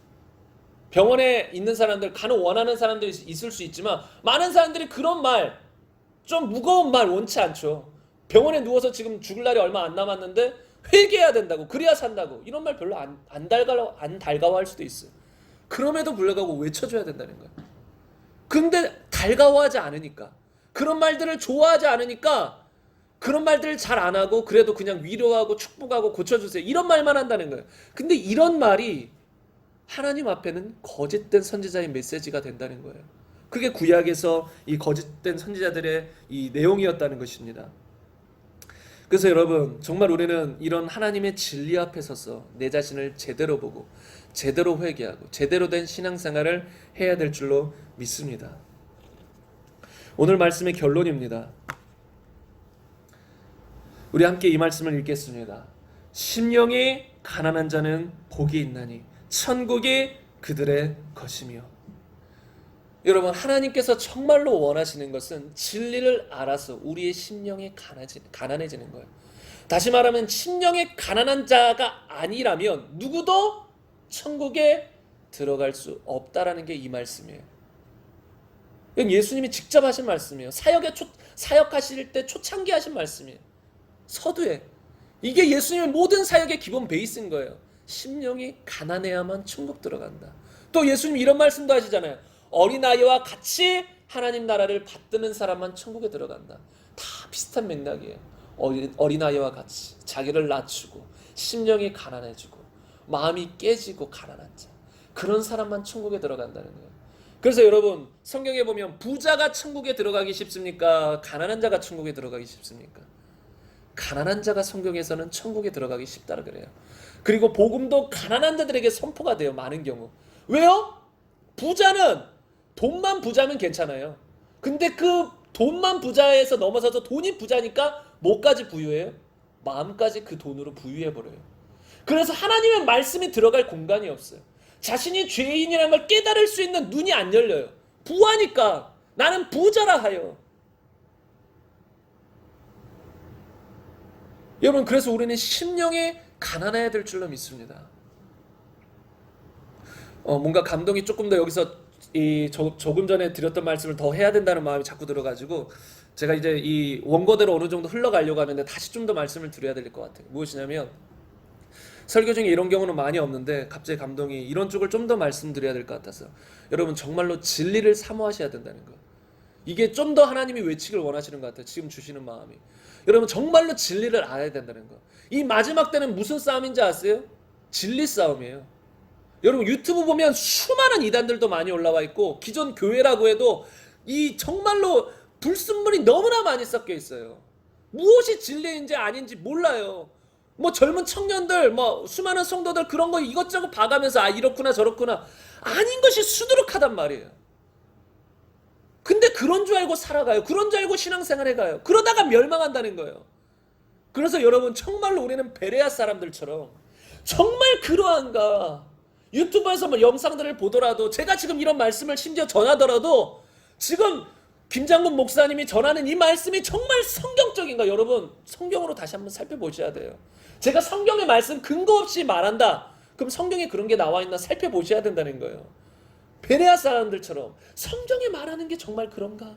병원에 있는 사람들, 간혹 원하는 사람들이 있을 수 있지만 많은 사람들이 그런 말, 좀 무거운 말 원치 않죠. 병원에 누워서 지금 죽을 날이 얼마 안 남았는데 회개해야 된다고, 그래야 산다고, 이런 말 별로 안 달가워할 수도 있어요. 그럼에도 불구하고 외쳐줘야 된다는 거예요. 근데 달가워하지 않으니까, 그런 말들을 좋아하지 않으니까 그런 말들을 잘 안 하고 그래도 그냥 위로하고 축복하고 고쳐주세요 이런 말만 한다는 거예요. 근데 이런 말이 하나님 앞에는 거짓된 선지자의 메시지가 된다는 거예요. 그게 구약에서 이 거짓된 선지자들의 이 내용이었다는 것입니다. 그래서 여러분, 정말 우리는 이런 하나님의 진리 앞에 서서 내 자신을 제대로 보고 제대로 회개하고 제대로 된 신앙생활을 해야 될 줄로 믿습니다. 오늘 말씀의 결론입니다. 우리 함께 이 말씀을 읽겠습니다. 심령이 가난한 자는 복이 있나니 천국이 그들의 것이며. 여러분, 하나님께서 정말로 원하시는 것은 진리를 알아서 우리의 심령이 가난해지는 거예요. 다시 말하면 심령이 가난한 자가 아니라면 누구도 천국에 들어갈 수 없다라는 게 이 말씀이에요. 이건 예수님이 직접 하신 말씀이에요. 사역하실 때 초창기 하신 말씀이에요. 서두에. 이게 예수님의 모든 사역의 기본 베이스인 거예요. 심령이 가난해야만 천국 들어간다. 또 예수님 이런 말씀도 하시잖아요. 어린아이와 같이 하나님 나라를 받드는 사람만 천국에 들어간다. 다 비슷한 맥락이에요. 어린아이와 같이 자기를 낮추고 심령이 가난해지고 마음이 깨지고 가난한 자, 그런 사람만 천국에 들어간다는 거예요. 그래서 여러분, 성경에 보면 부자가 천국에 들어가기 쉽습니까? 가난한 자가 천국에 들어가기 쉽습니까? 가난한 자가 성경에서는 천국에 들어가기 쉽다고 그래요. 그리고 복음도 가난한 자들에게 선포가 돼요. 많은 경우. 왜요? 부자는 돈만 부자면 괜찮아요. 근데 그 돈만 부자에서 넘어서서 돈이 부자니까 뭐까지 부유해요? 마음까지 그 돈으로 부유해버려요. 그래서 하나님의 말씀이 들어갈 공간이 없어요. 자신이 죄인이라는 걸 깨달을 수 있는 눈이 안 열려요. 부하니까 나는 부자라 하여. 여러분, 그래서 우리는 심령에 가난해야 될 줄로 믿습니다. 뭔가 감동이 조금 더 여기서 조금 전에 드렸던 말씀을 더 해야 된다는 마음이 자꾸 들어가지고 제가 이제 이 원고대로 어느 정도 흘러가려고 하는데 다시 좀 더 말씀을 드려야 될 것 같아요. 무엇이냐면, 설교 중에 이런 경우는 많이 없는데 갑자기 감동이 이런 쪽을 좀 더 말씀드려야 될 것 같아서, 여러분 정말로 진리를 사모하셔야 된다는 거. 이게 좀 더 하나님이 외치길 원하시는 것 같아요. 지금 주시는 마음이. 여러분 정말로 진리를 알아야 된다는 거. 이 마지막 때는 무슨 싸움인지 아세요? 진리 싸움이에요. 여러분 유튜브 보면 수많은 이단들도 많이 올라와 있고, 기존 교회라고 해도 이 정말로 불순물이 너무나 많이 섞여 있어요. 무엇이 진리인지 아닌지 몰라요. 뭐 젊은 청년들, 뭐 수많은 성도들 그런 거 이것저것 봐가면서 아 이렇구나 저렇구나, 아닌 것이 수두룩하단 말이에요. 근데 그런 줄 알고 살아가요. 그런 줄 알고 신앙생활 해가요. 그러다가 멸망한다는 거예요. 그래서 여러분 정말로 우리는 베레아 사람들처럼 정말 그러한가, 유튜브에서 뭐 영상들을 보더라도, 제가 지금 이런 말씀을 심지어 전하더라도 지금 김장군 목사님이 전하는 이 말씀이 정말 성경적인가, 여러분 성경으로 다시 한번 살펴보셔야 돼요. 제가 성경의 말씀 근거 없이 말한다, 그럼 성경에 그런 게 나와 있나 살펴보셔야 된다는 거예요. 베레아 사람들처럼 성경에 말하는 게 정말 그런가?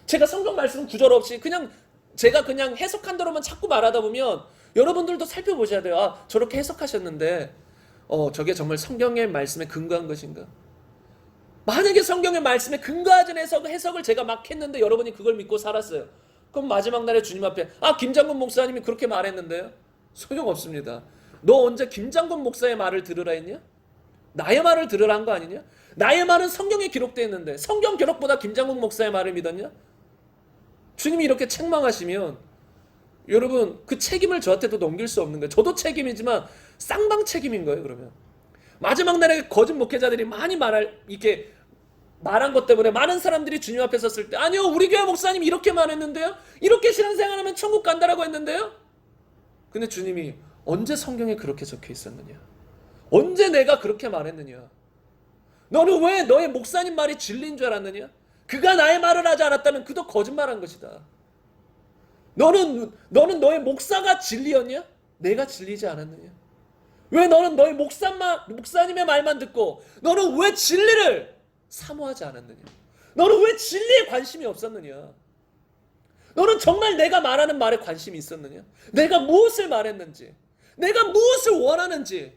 제가 성경 말씀 구절 없이 그냥 제가 그냥 해석한 대로만 자꾸 말하다 보면 여러분들도 살펴보셔야 돼요. 아 저렇게 해석하셨는데 저게 정말 성경의 말씀에 근거한 것인가? 만약에 성경의 말씀에 근거하지 않은 해석을 제가 막 했는데 여러분이 그걸 믿고 살았어요. 그럼 마지막 날에 주님 앞에 아 김장군 목사님이 그렇게 말했는데요? 소용없습니다. 너 언제 김장군 목사의 말을 들으라 했냐? 나의 말을 들으라 한 거 아니냐? 나의 말은 성경에 기록되어 있는데 성경 기록보다 김장국 목사의 말을 믿었냐? 주님이 이렇게 책망하시면 여러분 그 책임을 저한테도 넘길 수 없는 거예요. 저도 책임이지만 쌍방 책임인 거예요. 그러면 마지막 날에 거짓 목회자들이 많이 이렇게 말한 것 때문에 많은 사람들이 주님 앞에 섰을 때 아니요 우리 교회 목사님 이렇게 말했는데요, 이렇게 신앙생활하면 천국 간다라고 했는데요. 근데 주님이 언제 성경에 그렇게 적혀 있었느냐? 언제 내가 그렇게 말했느냐? 너는 왜 너의 목사님 말이 진리인 줄 알았느냐? 그가 나의 말을 하지 않았다면 그도 거짓말한 것이다. 너는 너의 목사가 진리였냐? 내가 진리지 않았느냐? 왜 너는 너의 목사님의 말만 듣고 너는 왜 진리를 사모하지 않았느냐? 너는 왜 진리에 관심이 없었느냐? 너는 정말 내가 말하는 말에 관심이 있었느냐? 내가 무엇을 말했는지, 내가 무엇을 원하는지,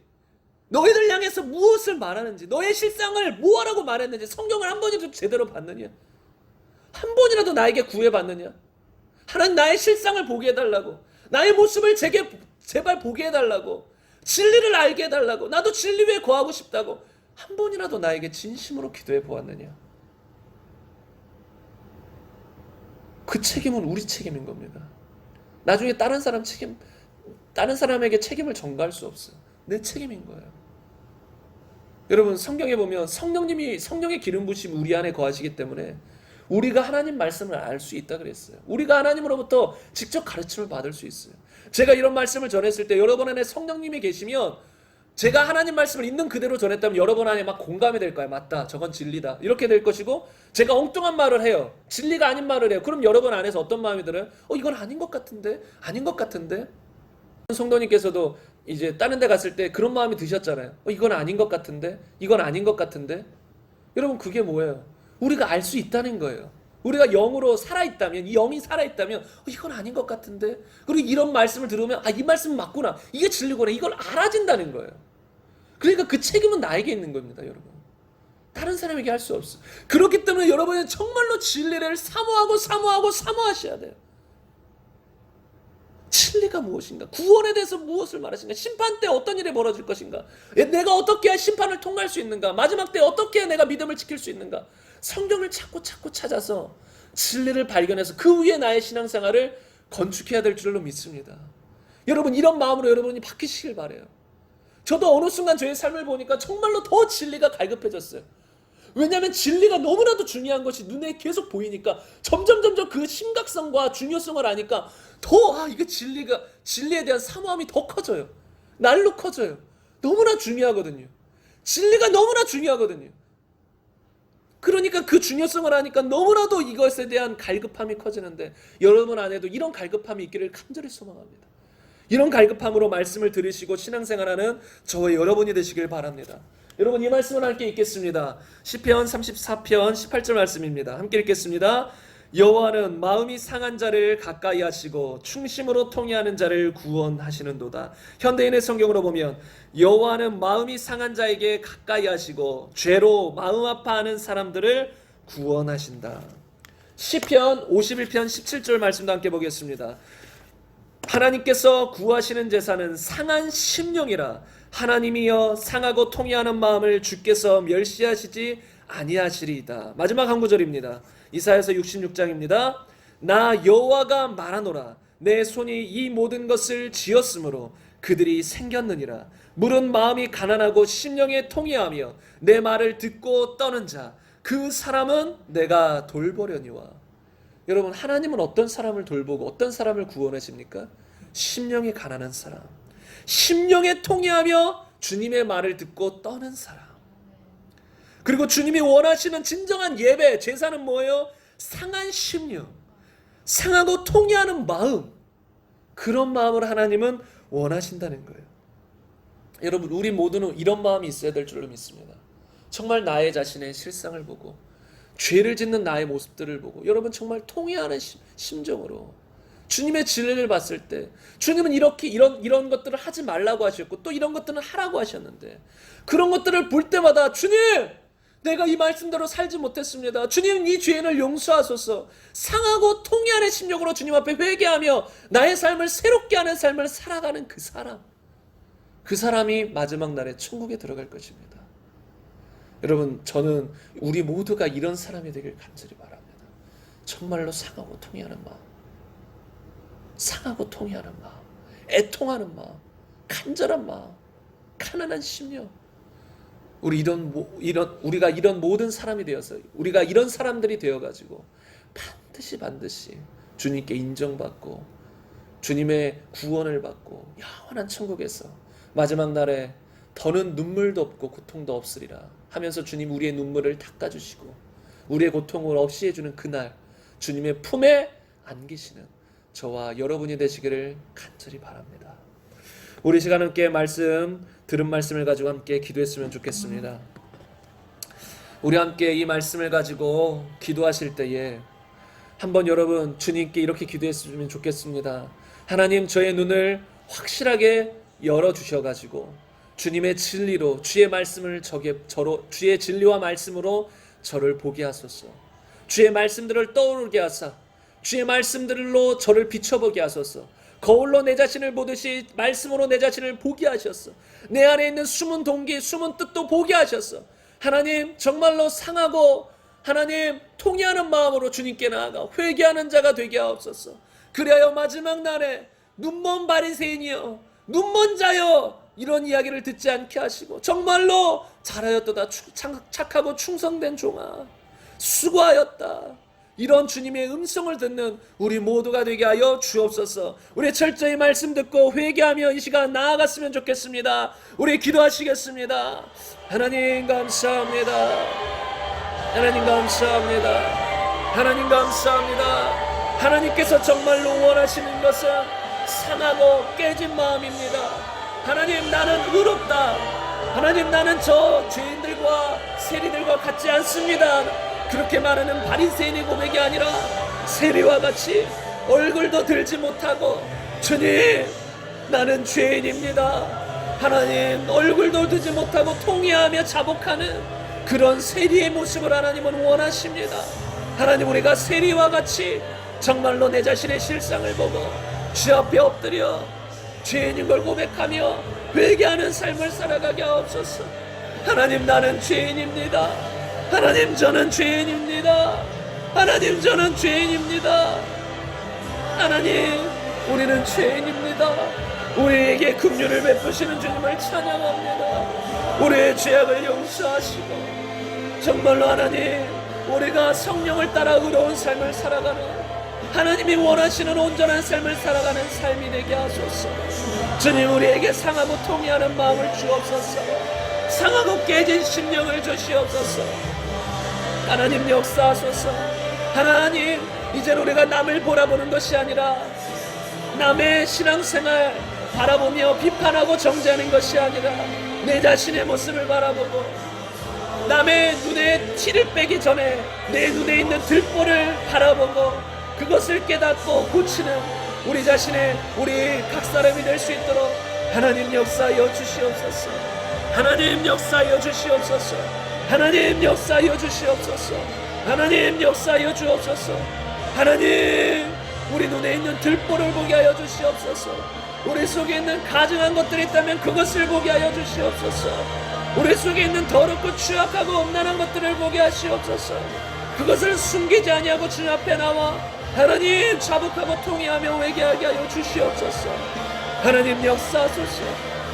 너희들 향해서 무엇을 말하는지, 너의 실상을 뭐하라고 말했는지 성경을 한 번이라도 제대로 봤느냐? 한 번이라도 나에게 구해봤느냐? 하나님 나의 실상을 보게 해달라고, 나의 모습을 제발 보게 해달라고, 진리를 알게 해달라고, 나도 진리 위에 거하고 싶다고 한 번이라도 나에게 진심으로 기도해 보았느냐? 그 책임은 우리 책임인 겁니다. 나중에 다른 사람에게 책임을 전가할 수 없어요. 내 책임인 거예요. 여러분 성경에 보면 성령의 기름 부심이 우리 안에 거하시기 때문에 우리가 하나님 말씀을 알 수 있다 그랬어요. 우리가 하나님으로부터 직접 가르침을 받을 수 있어요. 제가 이런 말씀을 전했을 때 여러분 안에 성령님이 계시면, 제가 하나님 말씀을 있는 그대로 전했다면 여러분 안에 막 공감이 될 거예요. 맞다, 저건 진리다, 이렇게 될 것이고, 제가 엉뚱한 말을 해요, 진리가 아닌 말을 해요, 그럼 여러분 안에서 어떤 마음이 들어요? 이건 아닌 것 같은데, 아닌 것 같은데. 성도님께서도 이제 다른 데 갔을 때 그런 마음이 드셨잖아요. 이건 아닌 것 같은데, 이건 아닌 것 같은데. 여러분 그게 뭐예요? 우리가 알 수 있다는 거예요. 우리가 영으로 살아있다면, 이 영이 살아있다면 이건 아닌 것 같은데, 그리고 이런 말씀을 들으면 이 말씀은 맞구나, 이게 진리구나, 이걸 알아진다는 거예요. 그러니까 그 책임은 나에게 있는 겁니다, 여러분. 다른 사람에게 할 수 없어. 그렇기 때문에 여러분은 정말로 진리를 사모하셔야 돼요. 진리가 무엇인가? 구원에 대해서 무엇을 말하신가? 심판 때 어떤 일이 벌어질 것인가? 내가 어떻게 해야 심판을 통과할 수 있는가? 마지막 때 어떻게 해야 내가 믿음을 지킬 수 있는가? 성경을 찾고 찾아서 진리를 발견해서 그 위에 나의 신앙생활을 건축해야 될 줄로 믿습니다. 여러분, 이런 마음으로 여러분이 바뀌시길 바라요. 저도 어느 순간 저의 삶을 보니까 정말로 더 진리가 갈급해졌어요. 왜냐하면 진리가 너무나도 중요한 것이 눈에 계속 보이니까 점점 그 심각성과 중요성을 아니까 더 이게 진리에 대한 사모함이 더 커져요. 날로 커져요. 너무나 중요하거든요. 진리가 너무나 중요하거든요. 그러니까 그 중요성을 아니까 너무나도 이것에 대한 갈급함이 커지는데, 여러분 안에도 이런 갈급함이 있기를 간절히 소망합니다. 이런 갈급함으로 말씀을 들으시고 신앙생활하는 저와 여러분이 되시길 바랍니다. 여러분, 이 말씀을 함께 읽겠습니다. 시편 34편 18절 말씀입니다. 함께 읽겠습니다. 여호와는 마음이 상한 자를 가까이 하시고 충심으로 통회하는 자를 구원하시는도다. 현대인의 성경으로 보면 여호와는 마음이 상한 자에게 가까이 하시고 죄로 마음 아파하는 사람들을 구원하신다. 시편 51편 17절 말씀도 함께 보겠습니다. 하나님께서 구하시는 제사는 상한 심령이라. 하나님이여 상하고 통회하는 마음을 주께서 멸시하시지 아니하시리이다. 마지막 한 구절입니다. 이사야서 66장입니다. 나 여호와가 말하노라. 내 손이 이 모든 것을 지었으므로 그들이 생겼느니라. 물은 마음이 가난하고 심령에 통회하며 내 말을 듣고 떠는 자, 그 사람은 내가 돌보려니와. 여러분, 하나님은 어떤 사람을 돌보고 어떤 사람을 구원하십니까? 심령이 가난한 사람, 심령에 통회하며 주님의 말을 듣고 떠는 사람. 그리고 주님이 원하시는 진정한 예배, 제사는 뭐예요? 상한 심령, 상하고 통회하는 마음. 그런 마음을 하나님은 원하신다는 거예요. 여러분, 우리 모두는 이런 마음이 있어야 될 줄로 믿습니다. 정말 나의 자신의 실상을 보고 죄를 짓는 나의 모습들을 보고 여러분 정말 통회하는 심정으로 주님의 진리를 봤을 때, 주님은 이렇게 이런 것들을 하지 말라고 하셨고 또 이런 것들은 하라고 하셨는데, 그런 것들을 볼 때마다 주님, 내가 이 말씀대로 살지 못했습니다. 주님, 이 죄인을 용서하소서. 상하고 통회하는 심령으로 주님 앞에 회개하며 나의 삶을 새롭게 하는 삶을 살아가는 그 사람이 마지막 날에 천국에 들어갈 것입니다. 여러분, 저는 우리 모두가 이런 사람이 되길 간절히 바랍니다. 정말로 상하고 통회하는 마음, 상하고 통회하는 마음, 애통하는 마음, 간절한 마음, 가난한 심령. 우리가 이런 모든 사람이 되어서, 우리가 이런 사람들이 되어가지고 반드시 주님께 인정받고 주님의 구원을 받고 영원한 천국에서 마지막 날에 더는 눈물도 없고 고통도 없으리라 하면서 주님 우리의 눈물을 닦아주시고 우리의 고통을 없이 해주는 그날 주님의 품에 안기시는 저와 여러분이 되시기를 간절히 바랍니다. 우리 시간 함께 들은 말씀을 가지고 함께 기도했으면 좋겠습니다. 우리 함께 이 말씀을 가지고 기도하실 때에 한번 여러분 주님께 이렇게 기도했으면 좋겠습니다. 하나님, 저의 눈을 확실하게 열어주셔가지고 주님의 진리로, 주의 말씀을 주의 진리와 말씀으로 저를 보게 하소서. 주의 말씀들을 떠오르게 하사 주의 말씀들로 저를 비춰보게 하소서. 거울로 내 자신을 보듯이 말씀으로 내 자신을 보게 하셨어. 내 안에 있는 숨은 동기, 숨은 뜻도 보게 하셨어. 하나님, 정말로 상하고 하나님 통회하는 마음으로 주님께 나아가 회개하는 자가 되게 하옵소서. 그리하여 마지막 날에 눈먼 바리새인이여, 눈먼 자여, 이런 이야기를 듣지 않게 하시고 정말로 잘하였도다, 착하고 충성된 종아, 수고하였다, 이런 주님의 음성을 듣는 우리 모두가 되게 하여 주옵소서. 우리 철저히 말씀 듣고 회개하며 이 시간 나아갔으면 좋겠습니다. 우리 기도하시겠습니다. 하나님 감사합니다. 하나님 감사합니다. 하나님 감사합니다. 하나님께서 정말로 원하시는 것은 상하고 깨진 마음입니다. 하나님, 나는 의롭다. 하나님, 나는 저 죄인들과 세리들과 같지 않습니다. 그렇게 말하는 바리새인의 고백이 아니라 세리와 같이 얼굴도 들지 못하고 주님 나는 죄인입니다, 하나님 얼굴도 들지 못하고 통회하며 자복하는 그런 세리의 모습을 하나님은 원하십니다. 하나님, 우리가 세리와 같이 정말로 내 자신의 실상을 보고 주 앞에 엎드려 죄인인 걸 고백하며 회개하는 삶을 살아가게 하옵소서. 하나님, 나는 죄인입니다. 하나님, 저는 죄인입니다. 하나님, 저는 죄인입니다. 하나님, 우리는 죄인입니다. 우리에게 긍휼을 베푸시는 주님을 찬양합니다. 우리의 죄악을 용서하시고 정말로 하나님, 우리가 성령을 따라 의로운 삶을 살아가는, 하나님이 원하시는 온전한 삶을 살아가는 삶이 되게 하소서. 주님, 우리에게 상하고 통회하는 마음을 주옵소서. 상하고 깨진 심령을 주시옵소서. 하나님, 역사하소서. 하나님, 이제 우리가 남을 바라보는 것이 아니라 남의 신앙생활 바라보며 비판하고 정죄하는 것이 아니라 내 자신의 모습을 바라보고 남의 눈에 티를 빼기 전에 내 눈에 있는 들보를 바라보고 그것을 깨닫고 고치는 우리 자신의, 우리 각 사람이 될 수 있도록 하나님 역사하여 주시옵소서. 하나님 역사하여 주시옵소서. 하나님 역사하여 주시옵소서. 하나님 역사하여 주옵소서. 하나님, 우리 눈에 있는 들보를 보게 하여 주시옵소서. 우리 속에 있는 가증한 것들이 있다면 그것을 보게 하여 주시옵소서. 우리 속에 있는 더럽고 추악하고 엄난한 것들을 보게 하시옵소서. 그것을 숨기지 아니하고 주 앞에 나와 하나님 자복하고 통회하며 회개하게 하여 주시옵소서. 하나님 역사하소서.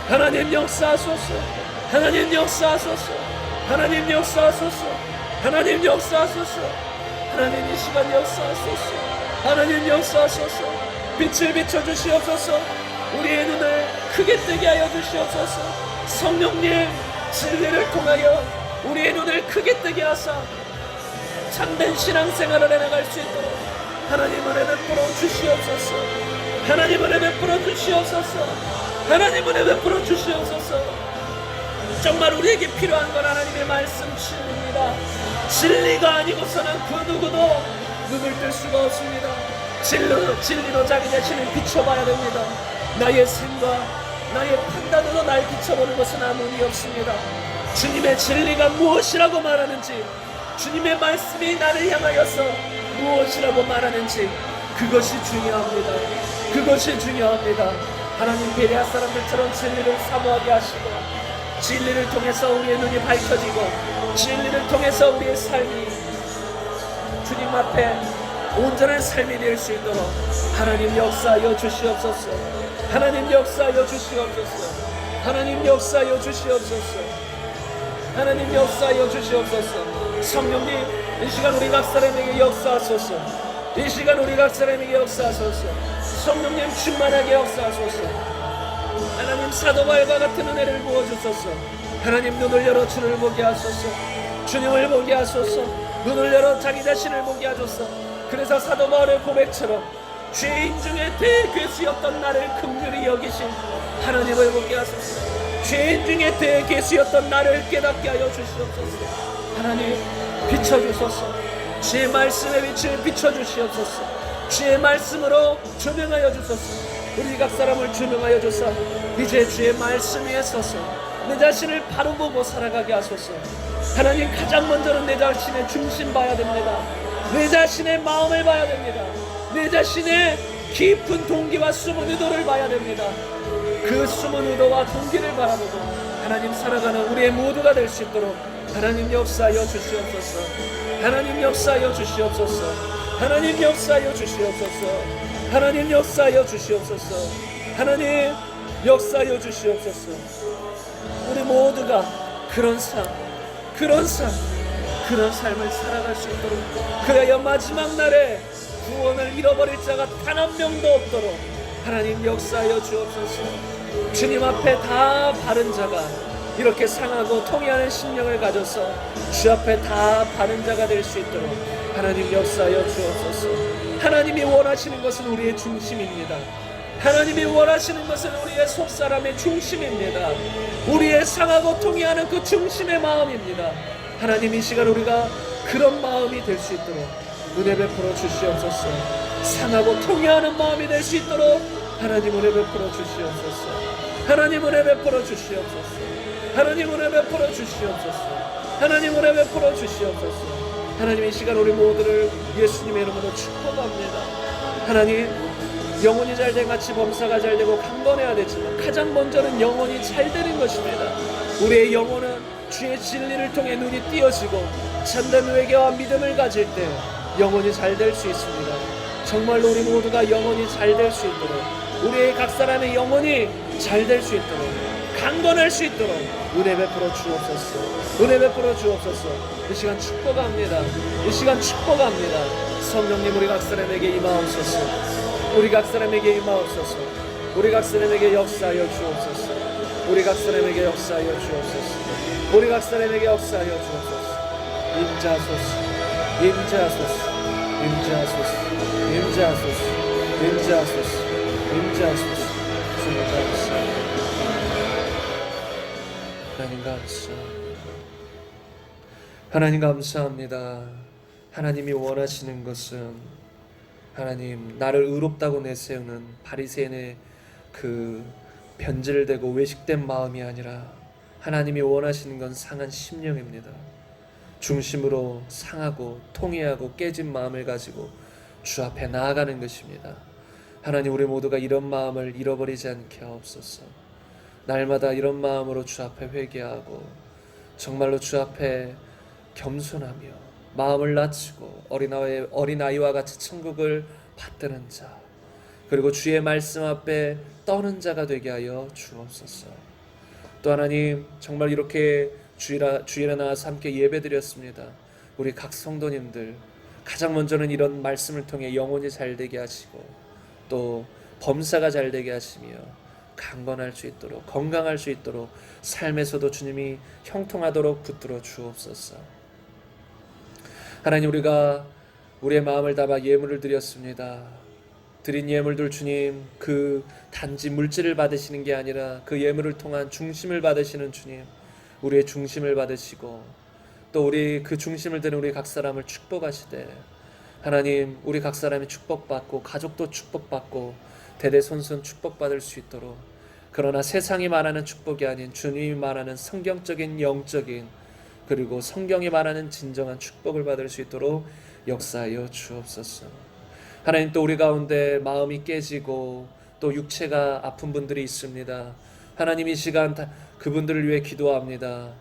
하나님 역사하소서. 하나님 역사하소서. 하나님 역사하소서. 하나님 역사하소서. 하나님 이 시간 역사하소서. 하나님 역사하소서. 빛을 비춰주시옵소서. 우리의 눈을 크게 뜨게 하여 주시옵소서. 성령님, 진리를 통하여 우리의 눈을 크게 뜨게 하사 참된 신앙생활을 해나갈 수 있도록 하나님 은혜 베풀어 주시옵소서. 하나님 은혜 베풀어 주시옵소서. 하나님 은혜 베풀어 주시옵소서. 정말 우리에게 필요한 건 하나님의 말씀 진리입니다. 진리가 아니고서는 그 누구도 눈을 뜰 수가 없습니다. 진리로 자기 자신을 비춰봐야 됩니다. 나의 생각, 나의 판단으로 날 비춰보는 것은 아무 의미 없습니다. 주님의 진리가 무엇이라고 말하는지, 주님의 말씀이 나를 향하여서 무엇이라고 말하는지, 그것이 중요합니다. 그것이 중요합니다. 하나님, 베레아 사람들처럼 진리를 사모하게 하시고 진리를 통해서 우리의 눈이 밝혀지고 진리를 통해서 우리의 삶이 주님 앞에 온전한 삶이 될 수 있도록 하나님 역사하여 주시옵소서. 하나님 역사하여 주시옵소서. 하나님 역사하여 주시옵소서. 하나님 역사하여 주시옵소서. 성령님, 이 시간 우리 각 사람에게 역사하소서. 이 시간 우리 각 사람에게 역사하소서. 성령님 충만하게 역사하소서. 하나님, 사도 바울과 같은 은혜를 부어주소서. 하나님, 눈을 열어 주를 보게 하소서. 주님을 보게 하소서. 눈을 열어 자기 자신을 보게 하소서. 그래서 사도 바울의 고백처럼 죄인 중에 대괴수였던 나를 긍휼히 여기신 하나님을 보게 하소서. 죄인 중에 대괴수였던 나를 깨닫게 하여 주시옵소서. 하나님, 비춰주소서. 주의 말씀의 빛을 비춰주시옵소서. 주의 말씀으로 조명하여 주소서. 우리 각 사람을 조명하여 주사 이제 주의 말씀 위에 서서 내 자신을 바로 보고 살아가게 하소서. 하나님, 가장 먼저는 내 자신의 중심 봐야 됩니다. 내 자신의 마음을 봐야 됩니다. 내 자신의 깊은 동기와 숨은 의도를 봐야 됩니다. 그 숨은 의도와 동기를 바라보고 하나님 살아가는 우리의 모두가 될 수 있도록 하나님 역사하여 주시옵소서. 하나님 역사하여 주시옵소서. 하나님 역사하여 주시옵소서. 하나님 역사하여 주시옵소서. 하나님 역사하여 주시옵소서. 우리 모두가 그런 삶, 그런 삶을 살아갈 수 있도록, 그래야 마지막 날에 구원을 잃어버릴 자가 단 한 명도 없도록 하나님 역사하여 주옵소서. 주님 앞에 다 바른 자가 이렇게 상하고 통회하는 심령을 가져서 주 앞에 다 바른 자가 될 수 있도록 하나님 역사하여 주옵소서. 하나님이 원하시는 것은 우리의 중심입니다. 하나님이 원하시는 것은 우리의 속사람의 중심입니다. 우리의 상하고 통회하는 그 중심의 마음입니다. 하나님, 이 시간 우리가 그런 마음이 될 수 있도록 은혜 베풀어 주시옵소서. 상하고 통회하는 마음이 될 수 있도록 하나님 은혜 베풀어 주시옵소서. 하나님 은혜 베풀어 주시옵소서. 하나님 은혜 베풀어 주시옵소서. 하나님 은혜 베풀어 주시옵소서. 하나님 이 시간 우리 모두를 예수님의 이름으로 축복합니다. 하나님 영혼이 잘된 같이 범사가 잘되고 강건해야 되지만 가장 먼저는 영혼이 잘되는 것입니다. 우리의 영혼은 주의 진리를 통해 눈이 띄어지고 참된 회개와 믿음을 가질 때 영혼이 잘될 수 있습니다. 정말로 우리 모두가 영혼이 잘될 수 있도록 우리의 각 사람의 영혼이 잘될 수 있도록 강건할 수 있도록 은혜 베풀어 주옵소서. 은혜 베풀어 주옵소서. 이 시간 축복합니다. 이 시간 축복합니다. 성령님 우리 각 사람에게 임하옵소서. 우리 각 사람에게 임하옵소서. 우리 각 사람에게 역사하여 주옵소서. 우리 각 사람에게 역사하여 주옵소서. 우리 각 사람에게 역사하여 주옵소서. 임자소서. 임자소서. 임자소서. 임자소서. 임자소서. 임자소서. 주님 감사합니다. 하나님 감사합니다. 하나님 감사합니다. 하나님이 원하시는 것은 하나님 나를 의롭다고 내세우는 바리새인의 그 변질되고 외식된 마음이 아니라 하나님이 원하시는 건 상한 심령입니다. 중심으로 상하고 통회하고 깨진 마음을 가지고 주 앞에 나아가는 것입니다. 하나님 우리 모두가 이런 마음을 잃어버리지 않게 하옵소서. 날마다 이런 마음으로 주 앞에 회개하고 정말로 주 앞에 겸손하며 마음을 낮추고 어린아이와 같이 천국을 받드는 자 그리고 주의 말씀 앞에 떠는 자가 되게 하여 주옵소서. 또 하나님 정말 이렇게 주일에 나와서 함께 예배드렸습니다. 우리 각 성도님들 가장 먼저는 이런 말씀을 통해 영혼이 잘되게 하시고 또 범사가 잘되게 하시며 강건할 수 있도록 건강할 수 있도록 삶에서도 주님이 형통하도록 붙들어 주옵소서. 하나님 우리가 우리의 마음을 담아 예물을 드렸습니다. 드린 예물들 주님 그 단지 물질을 받으시는 게 아니라 그 예물을 통한 중심을 받으시는 주님 우리의 중심을 받으시고 또 우리 그 중심을 드는 우리 각 사람을 축복하시되 하나님 우리 각 사람이 축복받고 가족도 축복받고 대대손손 축복받을 수 있도록 그러나 세상이 말하는 축복이 아닌 주님이 말하는 성경적인 영적인 그리고 성경이 말하는 진정한 축복을 받을 수 있도록 역사하여 주옵소서. 하나님 또 우리 가운데 마음이 깨지고 또 육체가 아픈 분들이 있습니다. 하나님 이 시간 그분들을 위해 기도합니다.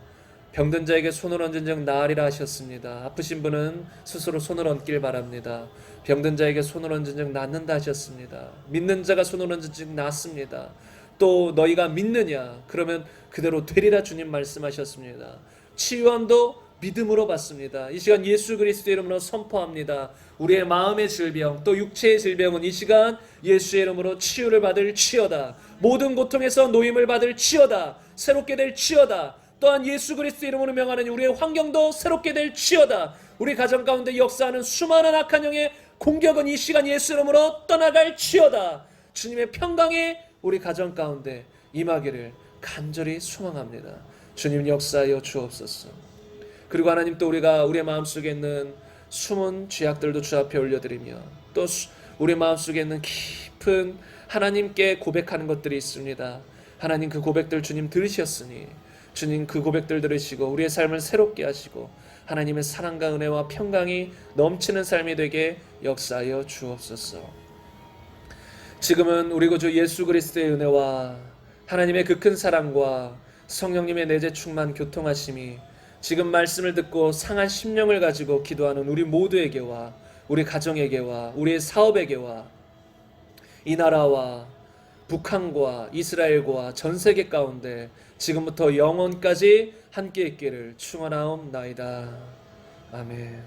병든 자에게 손을 얹은 즉 나으리라 하셨습니다. 아프신 분은 스스로 손을 얹길 바랍니다. 병든 자에게 손을 얹은 즉 낫는다 하셨습니다. 믿는 자가 손을 얹은 즉 낫습니다. 또 너희가 믿느냐 그러면 그대로 되리라 주님 말씀하셨습니다. 치유함도 믿음으로 받습니다. 이 시간 예수 그리스도의 이름으로 선포합니다. 우리의 마음의 질병 또 육체의 질병은 이 시간 예수의 이름으로 치유를 받을 치여다. 모든 고통에서 노임을 받을 치여다. 새롭게 될 치여다. 또한 예수 그리스도의 이름으로 명하는 우리의 환경도 새롭게 될 치여다. 우리 가정 가운데 역사하는 수많은 악한 영의 공격은 이 시간 예수 이름으로 떠나갈 치여다. 주님의 평강이 우리 가정 가운데 임하기를 간절히 소망합니다. 주님 역사하여 주옵소서. 그리고 하나님 또 우리가 우리의 마음속에 있는 숨은 죄악들도 주 앞에 올려드리며 또 우리 마음속에 있는 깊은 하나님께 고백하는 것들이 있습니다. 하나님 그 고백들 주님 들으셨으니 주님 그 고백들 들으시고 우리의 삶을 새롭게 하시고 하나님의 사랑과 은혜와 평강이 넘치는 삶이 되게 역사하여 주옵소서. 지금은 우리 구주 예수 그리스도의 은혜와 하나님의 그 큰 사랑과 성령님의 내재 충만 교통하심이 지금 말씀을 듣고 상한 심령을 가지고 기도하는 우리 모두에게와 우리 가정에게와 우리의 사업에게와 이 나라와 북한과 이스라엘과 전 세계 가운데 지금부터 영원까지 함께 있기를 축원하옵나이다. 아멘.